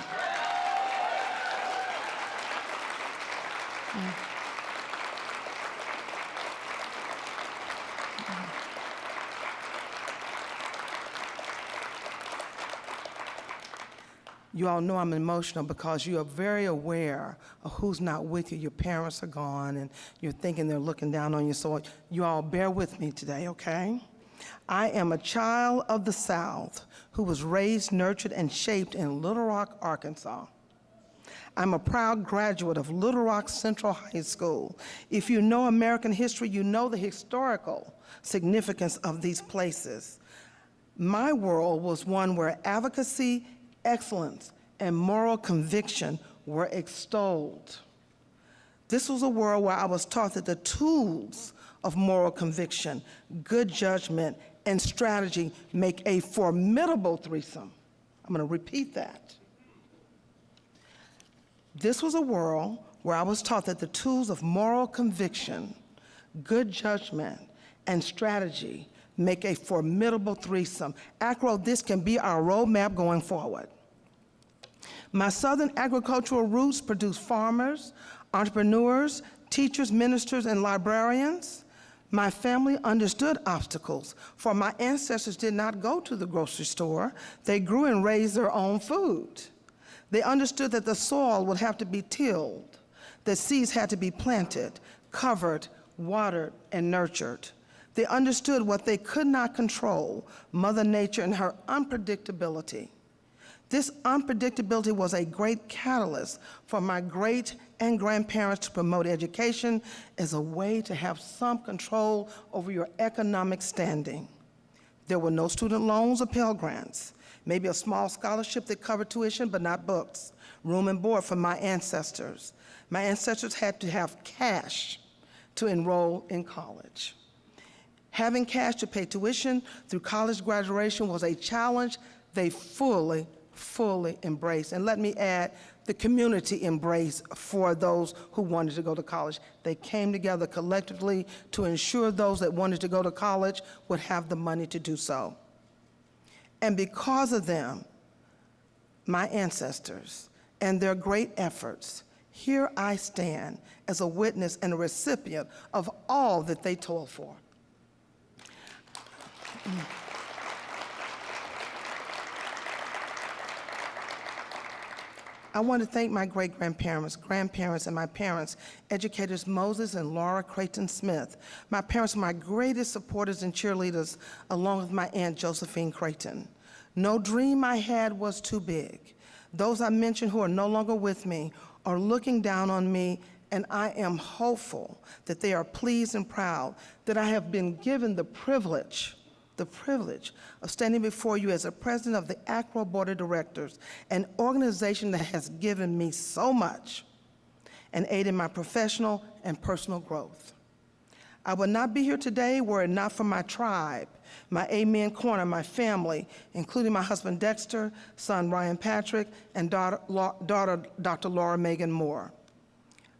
You all know I'm emotional because you are very aware of who's not with you. Your parents are gone, and you're thinking they're looking down on you. So you all bear with me today, okay? I am a child of the South who was raised, nurtured, and shaped in Little Rock, Arkansas. I'm a proud graduate of Little Rock Central High School. If you know American history, you know the historical significance of these places. My world was one where advocacy, excellence, and moral conviction were extolled. This was a world where I was taught that the tools of moral conviction, good judgment, and strategy make a formidable threesome. I'm going to repeat that. This was a world where I was taught that the tools of moral conviction, good judgment, and strategy make a formidable threesome. AACRAO, this can be our roadmap going forward. My Southern agricultural roots produced farmers, entrepreneurs, teachers, ministers, and librarians. My family understood obstacles, for my ancestors did not go to the grocery store. They grew and raised their own food. They understood that the soil would have to be tilled, that seeds had to be planted, covered, watered, and nurtured. They understood what they could not control, Mother Nature and her unpredictability. This unpredictability was a great catalyst for my great and grandparents to promote education as a way to have some control over your economic standing. There were no student loans or Pell Grants, maybe a small scholarship that covered tuition but not books, room and board for my ancestors. My ancestors had to have cash to enroll in college. Having cash to pay tuition through college graduation was a challenge they fully embraced. And let me add, the community embraced for those who wanted to go to college. They came together collectively to ensure those that wanted to go to college would have the money to do so. And because of them, my ancestors, and their great efforts, here I stand as a witness and a recipient of all that they toiled for. I want to thank my great-grandparents, grandparents, and my parents, educators Moses and Laura Creighton Smith. My parents were my greatest supporters and cheerleaders, along with my Aunt Josephine Creighton. No dream I had was too big. Those I mentioned who are no longer with me are looking down on me, and I am hopeful that they are pleased and proud that I have been given the privilege of standing before you as a president of the AACRAO Board of Directors, an organization that has given me so much and aided my professional and personal growth. I would not be here today were it not for my tribe, my Amen Corner, my family, including my husband Dexter, son Ryan Patrick, and daughter Dr. Laura Megan Moore.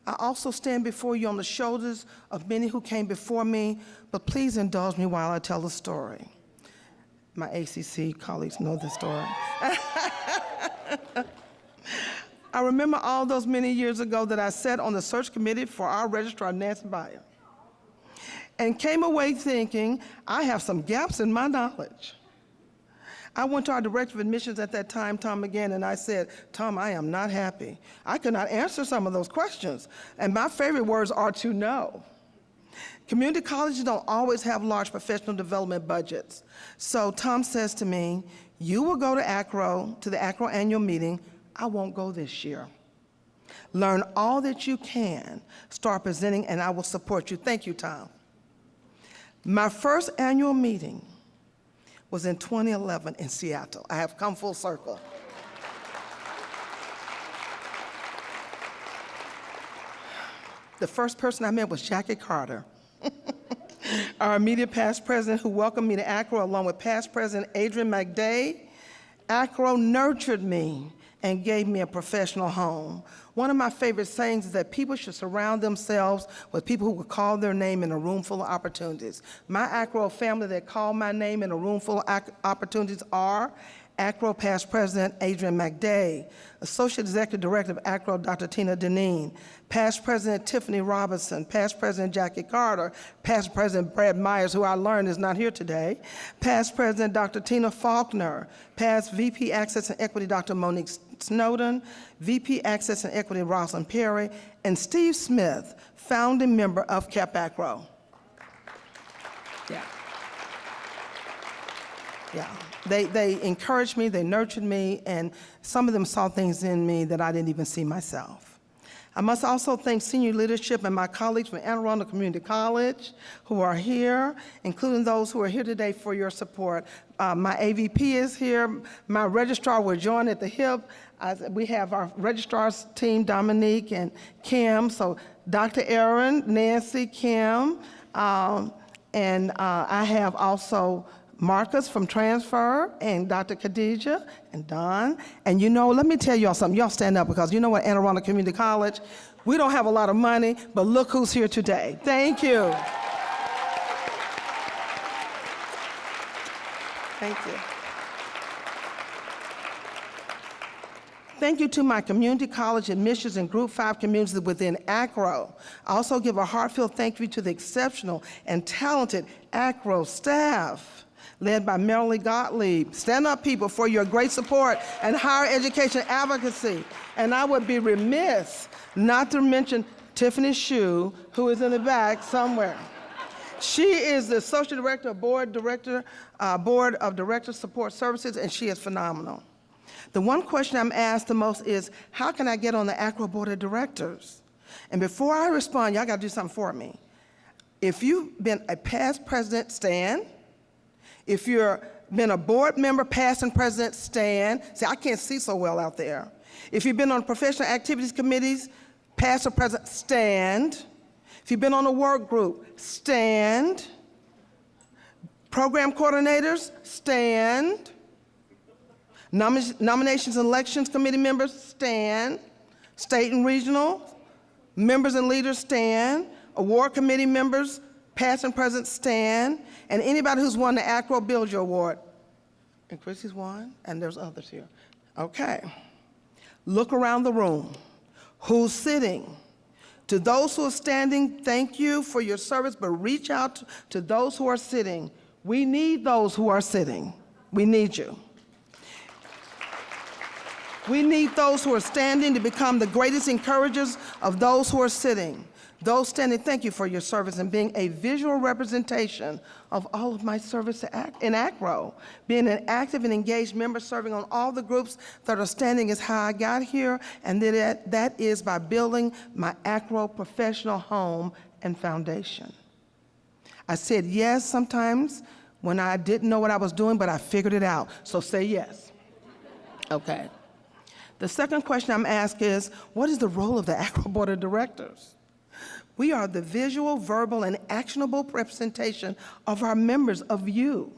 I also stand before you on the shoulders of many who came before me, but please indulge me while I tell the story. My ACC colleagues know the story. I remember all those many years ago that I sat on the search committee for our registrar, Nancy Byer, and came away thinking, I have some gaps in my knowledge. I went to our director of admissions at that time, Tom McGinn, and I said, Tom, I am not happy. I could not answer some of those questions. And my favorite words are to know. Community colleges don't always have large professional development budgets. So Tom says to me, you will go to AACRAO, to the AACRAO Annual Meeting. I won't go this year. Learn all that you can, start presenting, and I will support you. Thank you, Tom. My first annual meeting was in 2011 in Seattle. I have come full circle. The first person I met was Jackie Carter, our immediate past president, who welcomed me to AACRAO along with past president Adrian McDay. AACRAO nurtured me and gave me a professional home. One of my favorite sayings is that people should surround themselves with people who will call their name in a room full of opportunities. My AACRAO family that called my name in a room full of opportunities are AACRAO past president Adrian McDay, Associate Executive Director of AACRAO Dr. Tina Deneen, past president Tiffany Robinson, past president Jackie Carter, past president Brad Myers, who I learned is not here today, past president Dr. Tina Faulkner, past VP Access and Equity Dr. Monique Snowden, VP Access and Equity Rosalind Perry, and Steve Smith, founding member of CAP AACRAO. Yeah. They encouraged me, they nurtured me, and some of them saw things in me that I didn't even see myself. I must also thank senior leadership and my colleagues from Anne Arundel Community College who are here, including those who are here today for your support. My AVP is here. My registrar will join at the hip. We have our registrar's team, Dominique and Kim. So Dr. Aaron, Nancy, Kim, and I have also Marcus from Transfer, and Dr. Khadija, and Don. And you know, let me tell y'all something. Y'all stand up, because you know what, Anne Arundel Community College, we don't have a lot of money, but look who's here today. Thank you. Thank you. Thank you to my community college admissions and Group 5 communities within AACRAO. I also give a heartfelt thank you to the exceptional and talented AACRAO staff, led by Melanie Gottlieb. Stand up, people, for your great support and higher education advocacy. And I would be remiss not to mention Tiffany Shue, who is in the back somewhere. She is the Associate Director of Board of Director Support Services, and she is phenomenal. The one question I'm asked the most is, how can I get on the AACRAO Board of Directors? And before I respond, y'all gotta do something for me. If you've been a past president, stand. If you've been a board member, past and present, stand. See, I can't see so well out there. If you've been on professional activities committees, past or present, stand. If you've been on a work group, stand. Program coordinators, stand. Nominations and elections committee members, stand. State and regional members and leaders, stand. Award committee members, past and present, stand. And anybody who's won the AACRAO Build Your Award. And Chrissy's won, and there's others here. Okay. Look around the room. Who's sitting? To those who are standing, thank you for your service, but reach out to those who are sitting. We need those who are sitting. We need you. We need those who are standing to become the greatest encouragers of those who are sitting. Those standing, thank you for your service and being a visual representation of all of my service in AACRAO. Being an active and engaged member serving on all the groups that are standing is how I got here, and that is by building my AACRAO professional home and foundation. I said yes sometimes when I didn't know what I was doing, but I figured it out, so say yes. Okay. The second question I'm asked is, what is the role of the AACRAO Board of Directors? We are the visual, verbal, and actionable representation of our members, of you.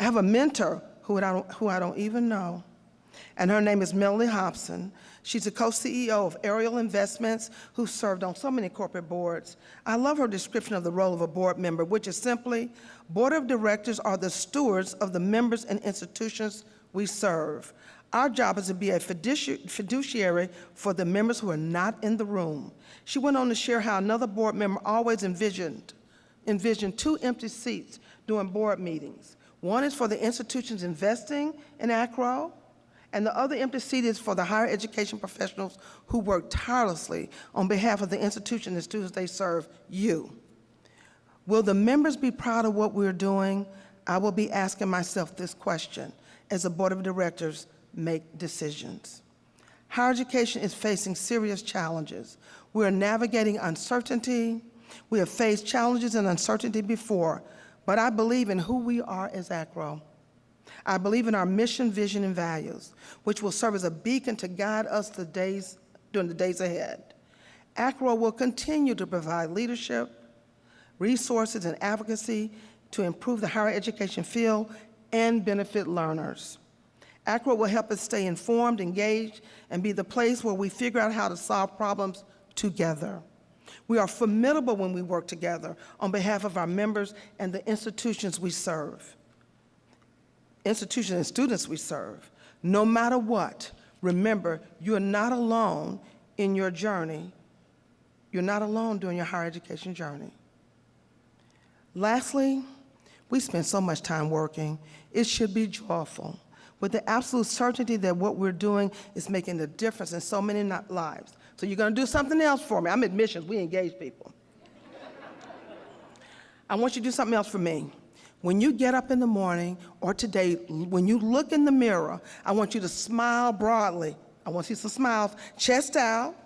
I have a mentor who I don't even know, and her name is Melanie Hobson. She's the co-CEO of Ariel Investments, who served on so many corporate boards. I love her description of the role of a board member, which is simply, board of directors are the stewards of the members and institutions we serve. Our job is to be a fiduciary for the members who are not in the room. She went on to share how another board member always envisioned 2 empty seats during board meetings. One is for the institutions investing in AACRAO, and the other empty seat is for the higher education professionals who work tirelessly on behalf of the institution and students they serve, you. Will the members be proud of what we're doing? I will be asking myself this question as the board of directors make decisions. Higher education is facing serious challenges. We are navigating uncertainty. We have faced challenges and uncertainty before, but I believe in who we are as AACRAO. I believe in our mission, vision, and values, which will serve as a beacon to guide us during the days ahead. AACRAO will continue to provide leadership, resources, and advocacy to improve the higher education field and benefit learners. AACRAO will help us stay informed, engaged, and be the place where we figure out how to solve problems together. We are formidable when we work together on behalf of our members and the institutions we serve. Institutions and students we serve. No matter what, remember, you're not alone in your journey. You're not alone during your higher education journey. Lastly, we spend so much time working, it should be joyful, with the absolute certainty that what we're doing is making a difference in so many lives. So you're going to do something else for me. I'm admissions, we engage people. I want you to do something else for me. When you get up in the morning, or today, when you look in the mirror, I want you to smile broadly. I want you to see some smiles, chest out,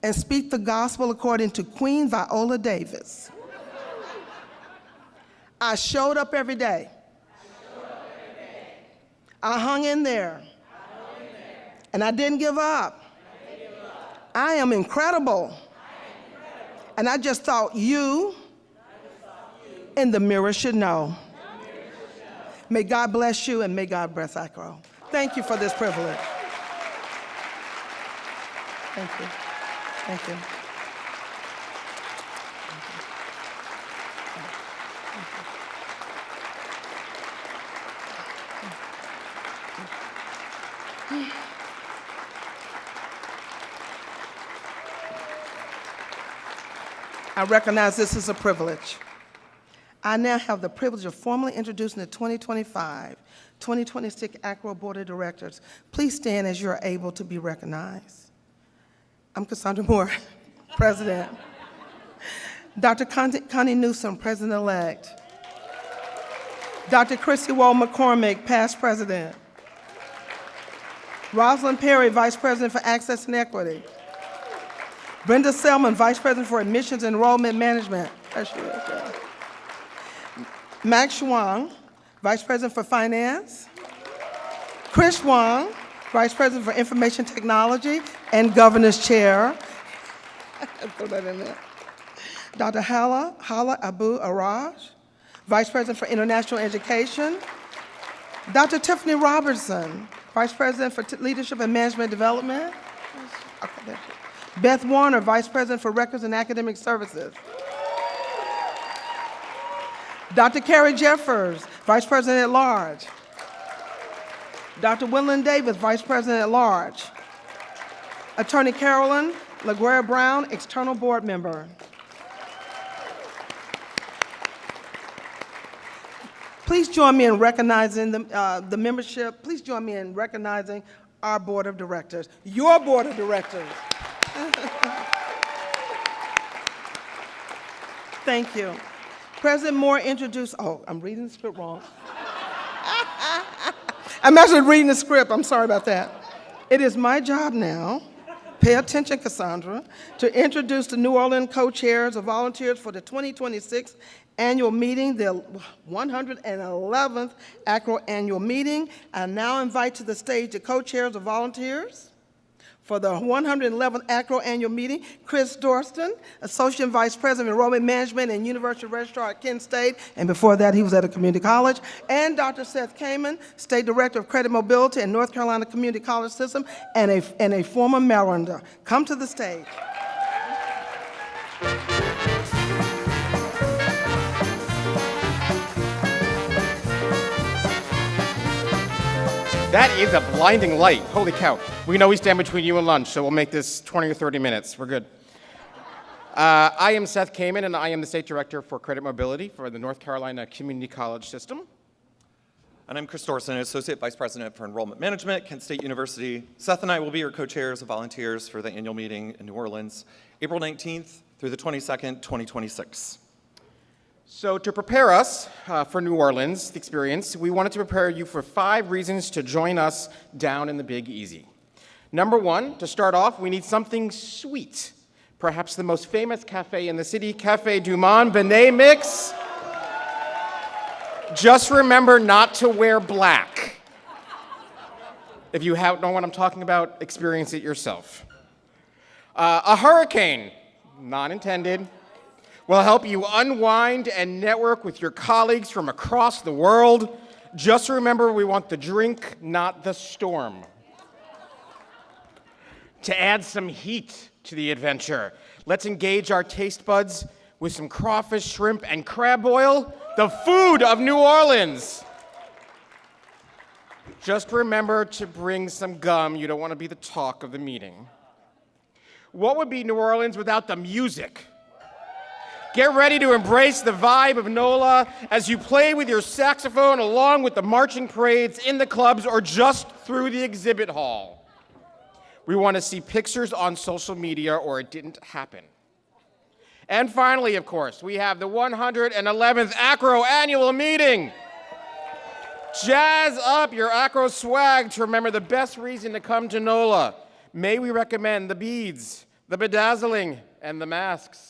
and speak the gospel according to Queen Viola Davis. I showed up every day. I hung in there. And I didn't give up. I am incredible. And I just thought you in the mirror should know. May God bless you and may God bless AACRAO. Thank you for this privilege. Thank you. Thank you. I recognize this is a privilege. I now have the privilege of formally introducing the 2025-2026 AACRAO Board of Directors. Please stand as you are able to be recognized. I'm Cassandra Moore, President. Dr. Connie Newsom, President-elect. Dr. Christy Wall McCormick, past President. Rosalind Perry, Vice President for Access and Equity. Brenda Selman, Vice President for Admissions and Enrollment Management. There she is. Max Schwang, Vice President for Finance. Chris Schwang, Vice President for Information Technology and Governor's Chair. Throw that in there. Dr. Hala Abu Araj, Vice President for International Education. Dr. Tiffany Robertson, Vice President for Leadership and Management Development. Okay, Beth Warner, Vice President for Records and Academic Services. Dr. Carrie Jeffers, Vice President at Large. Dr. Willen Davis, Vice President at Large. Attorney Carolyn LaGuerre Brown, External Board Member. Please join me in recognizing the membership. Please join me in recognizing our Board of Directors, your Board of Directors. Thank you. President Moore introduced, oh, I'm reading the script wrong. I'm actually reading the script, I'm sorry about that. It is my job now, pay attention, Cassandra, to introduce the New Orleans co-chairs of volunteers for the 2026 annual meeting, the 111th AACRAO Annual Meeting. I now invite to the stage the co-chairs of volunteers for the 111th AACRAO Annual Meeting, Chris Dorston, Associate Vice President of Enrollment Management and University Registrar at Kent State, and before that he was at a community college, and Dr. Seth Kamen, State Director of Credit Mobility and North Carolina Community College System, and a former Marylander. Come to the stage. That is a blinding light. Holy cow. We know we stand between you and lunch, so we'll make this 20 or 30 minutes. We're good. I am Seth Kamen, and I am the State Director for Credit Mobility for the North Carolina Community College System. And I'm Chris Dorson, Associate Vice President for Enrollment Management, Kent State University. Seth and I will be your co-chairs of volunteers for the annual meeting in New Orleans, April 19th through the 22nd, 2026. So to prepare us for New Orleans, the experience, we wanted to prepare you for 5 reasons to join us down in the Big Easy. Number 1, to start off, we need something sweet. Perhaps the most famous cafe in the city, Café du Monde Benet Mix. Just remember not to wear black. If you know what I'm talking about, experience it yourself. A hurricane, not intended, will help you unwind and network with your colleagues from across the world Just remember, we want the drink, not the storm. To add some heat to the adventure, let's engage our taste buds with some crawfish, shrimp, and crab boil, the food of New Orleans. Just remember to bring some gum. You don't want to be the talk of the meeting. What would be New Orleans without the music? Get ready to embrace the vibe of NOLA as you play with your saxophone along with the marching parades in the clubs or just through the exhibit hall. We want to see pictures on social media or it didn't happen. And finally, of course, we have the 111th AACRAO Annual Meeting. Jazz up your AACRAO swag to remember the best reason to come to NOLA. May we recommend the beads, the bedazzling, and the masks.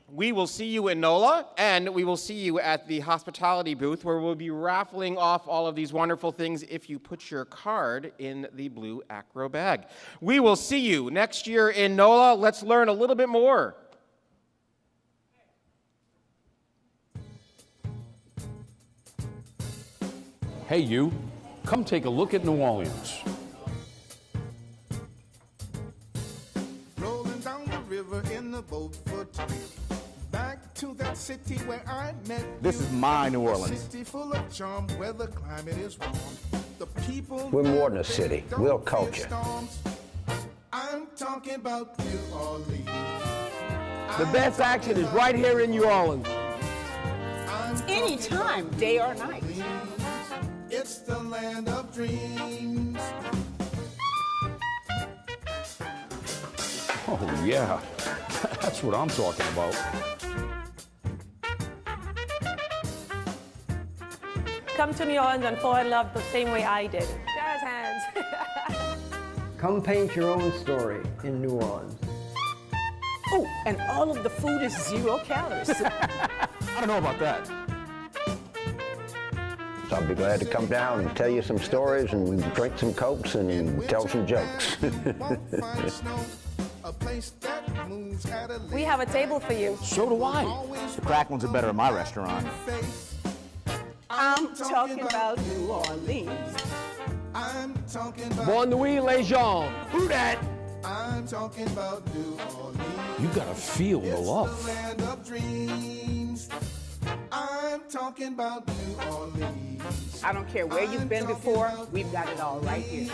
We will see you in NOLA, and we will see you at the hospitality booth where we'll be raffling off all of these wonderful things if you put your card in the blue AACRAO bag. We will see you next year in NOLA. Let's learn a little bit more. Hey you, come take a look at New Orleans. Rolling down the river in the boat for two. Back to that city where I met you. This is my New A Orleans. city full of charm where the climate is warm. The people. We're more than a city. We're a culture. I'm talking about New Orleans. The best action is right here in New Orleans. Anytime, day or night. It's the land of dreams. Oh yeah, that's what I'm talking about. Come to New Orleans and fall in love the same way I did. Jazz hands. Come paint your own story in New Orleans. Oh, and all of the food is 0 calories. I don't know about that. So I'll be glad to come down and tell you some stories and drink some Cokes and tell some jokes. We have a table for you. So do I. The crack ones are better at my restaurant. I'm talking about New Orleans. I'm talking about. Bon nuit, les gens. Who dat? I'm talking about New Orleans. You gotta feel the love. It's the land of dreams. I'm talking about New Orleans. I don't care where you've been before, we've got it all right here.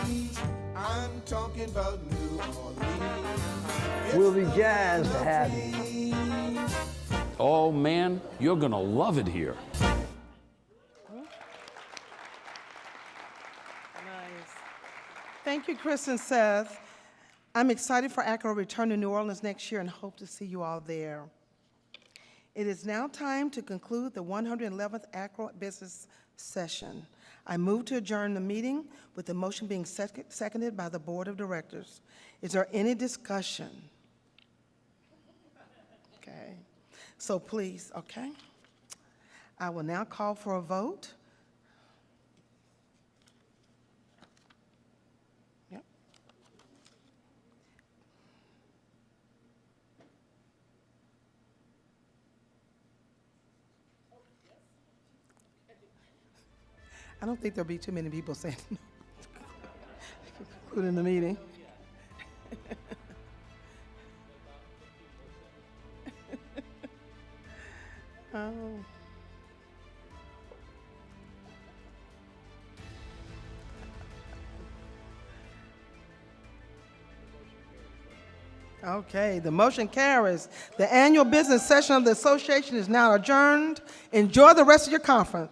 I'm talking about New Orleans. We'll be jazzed to have you. Oh man, you're gonna love it here. Thank you, Chris and Seth. I'm excited for AACRAO to return to New Orleans next year and hope to see you all there. It is now time to conclude the 111th AACRAO business session. I move to adjourn the meeting with the motion being seconded by the Board of Directors. Is there any discussion? Okay, so please, okay. I will now call for a vote. Yep. I don't think there'll be too many people saying no, including the meeting. Oh. Okay, the motion carries. The annual business session of the association is now adjourned. Enjoy the rest of your conference.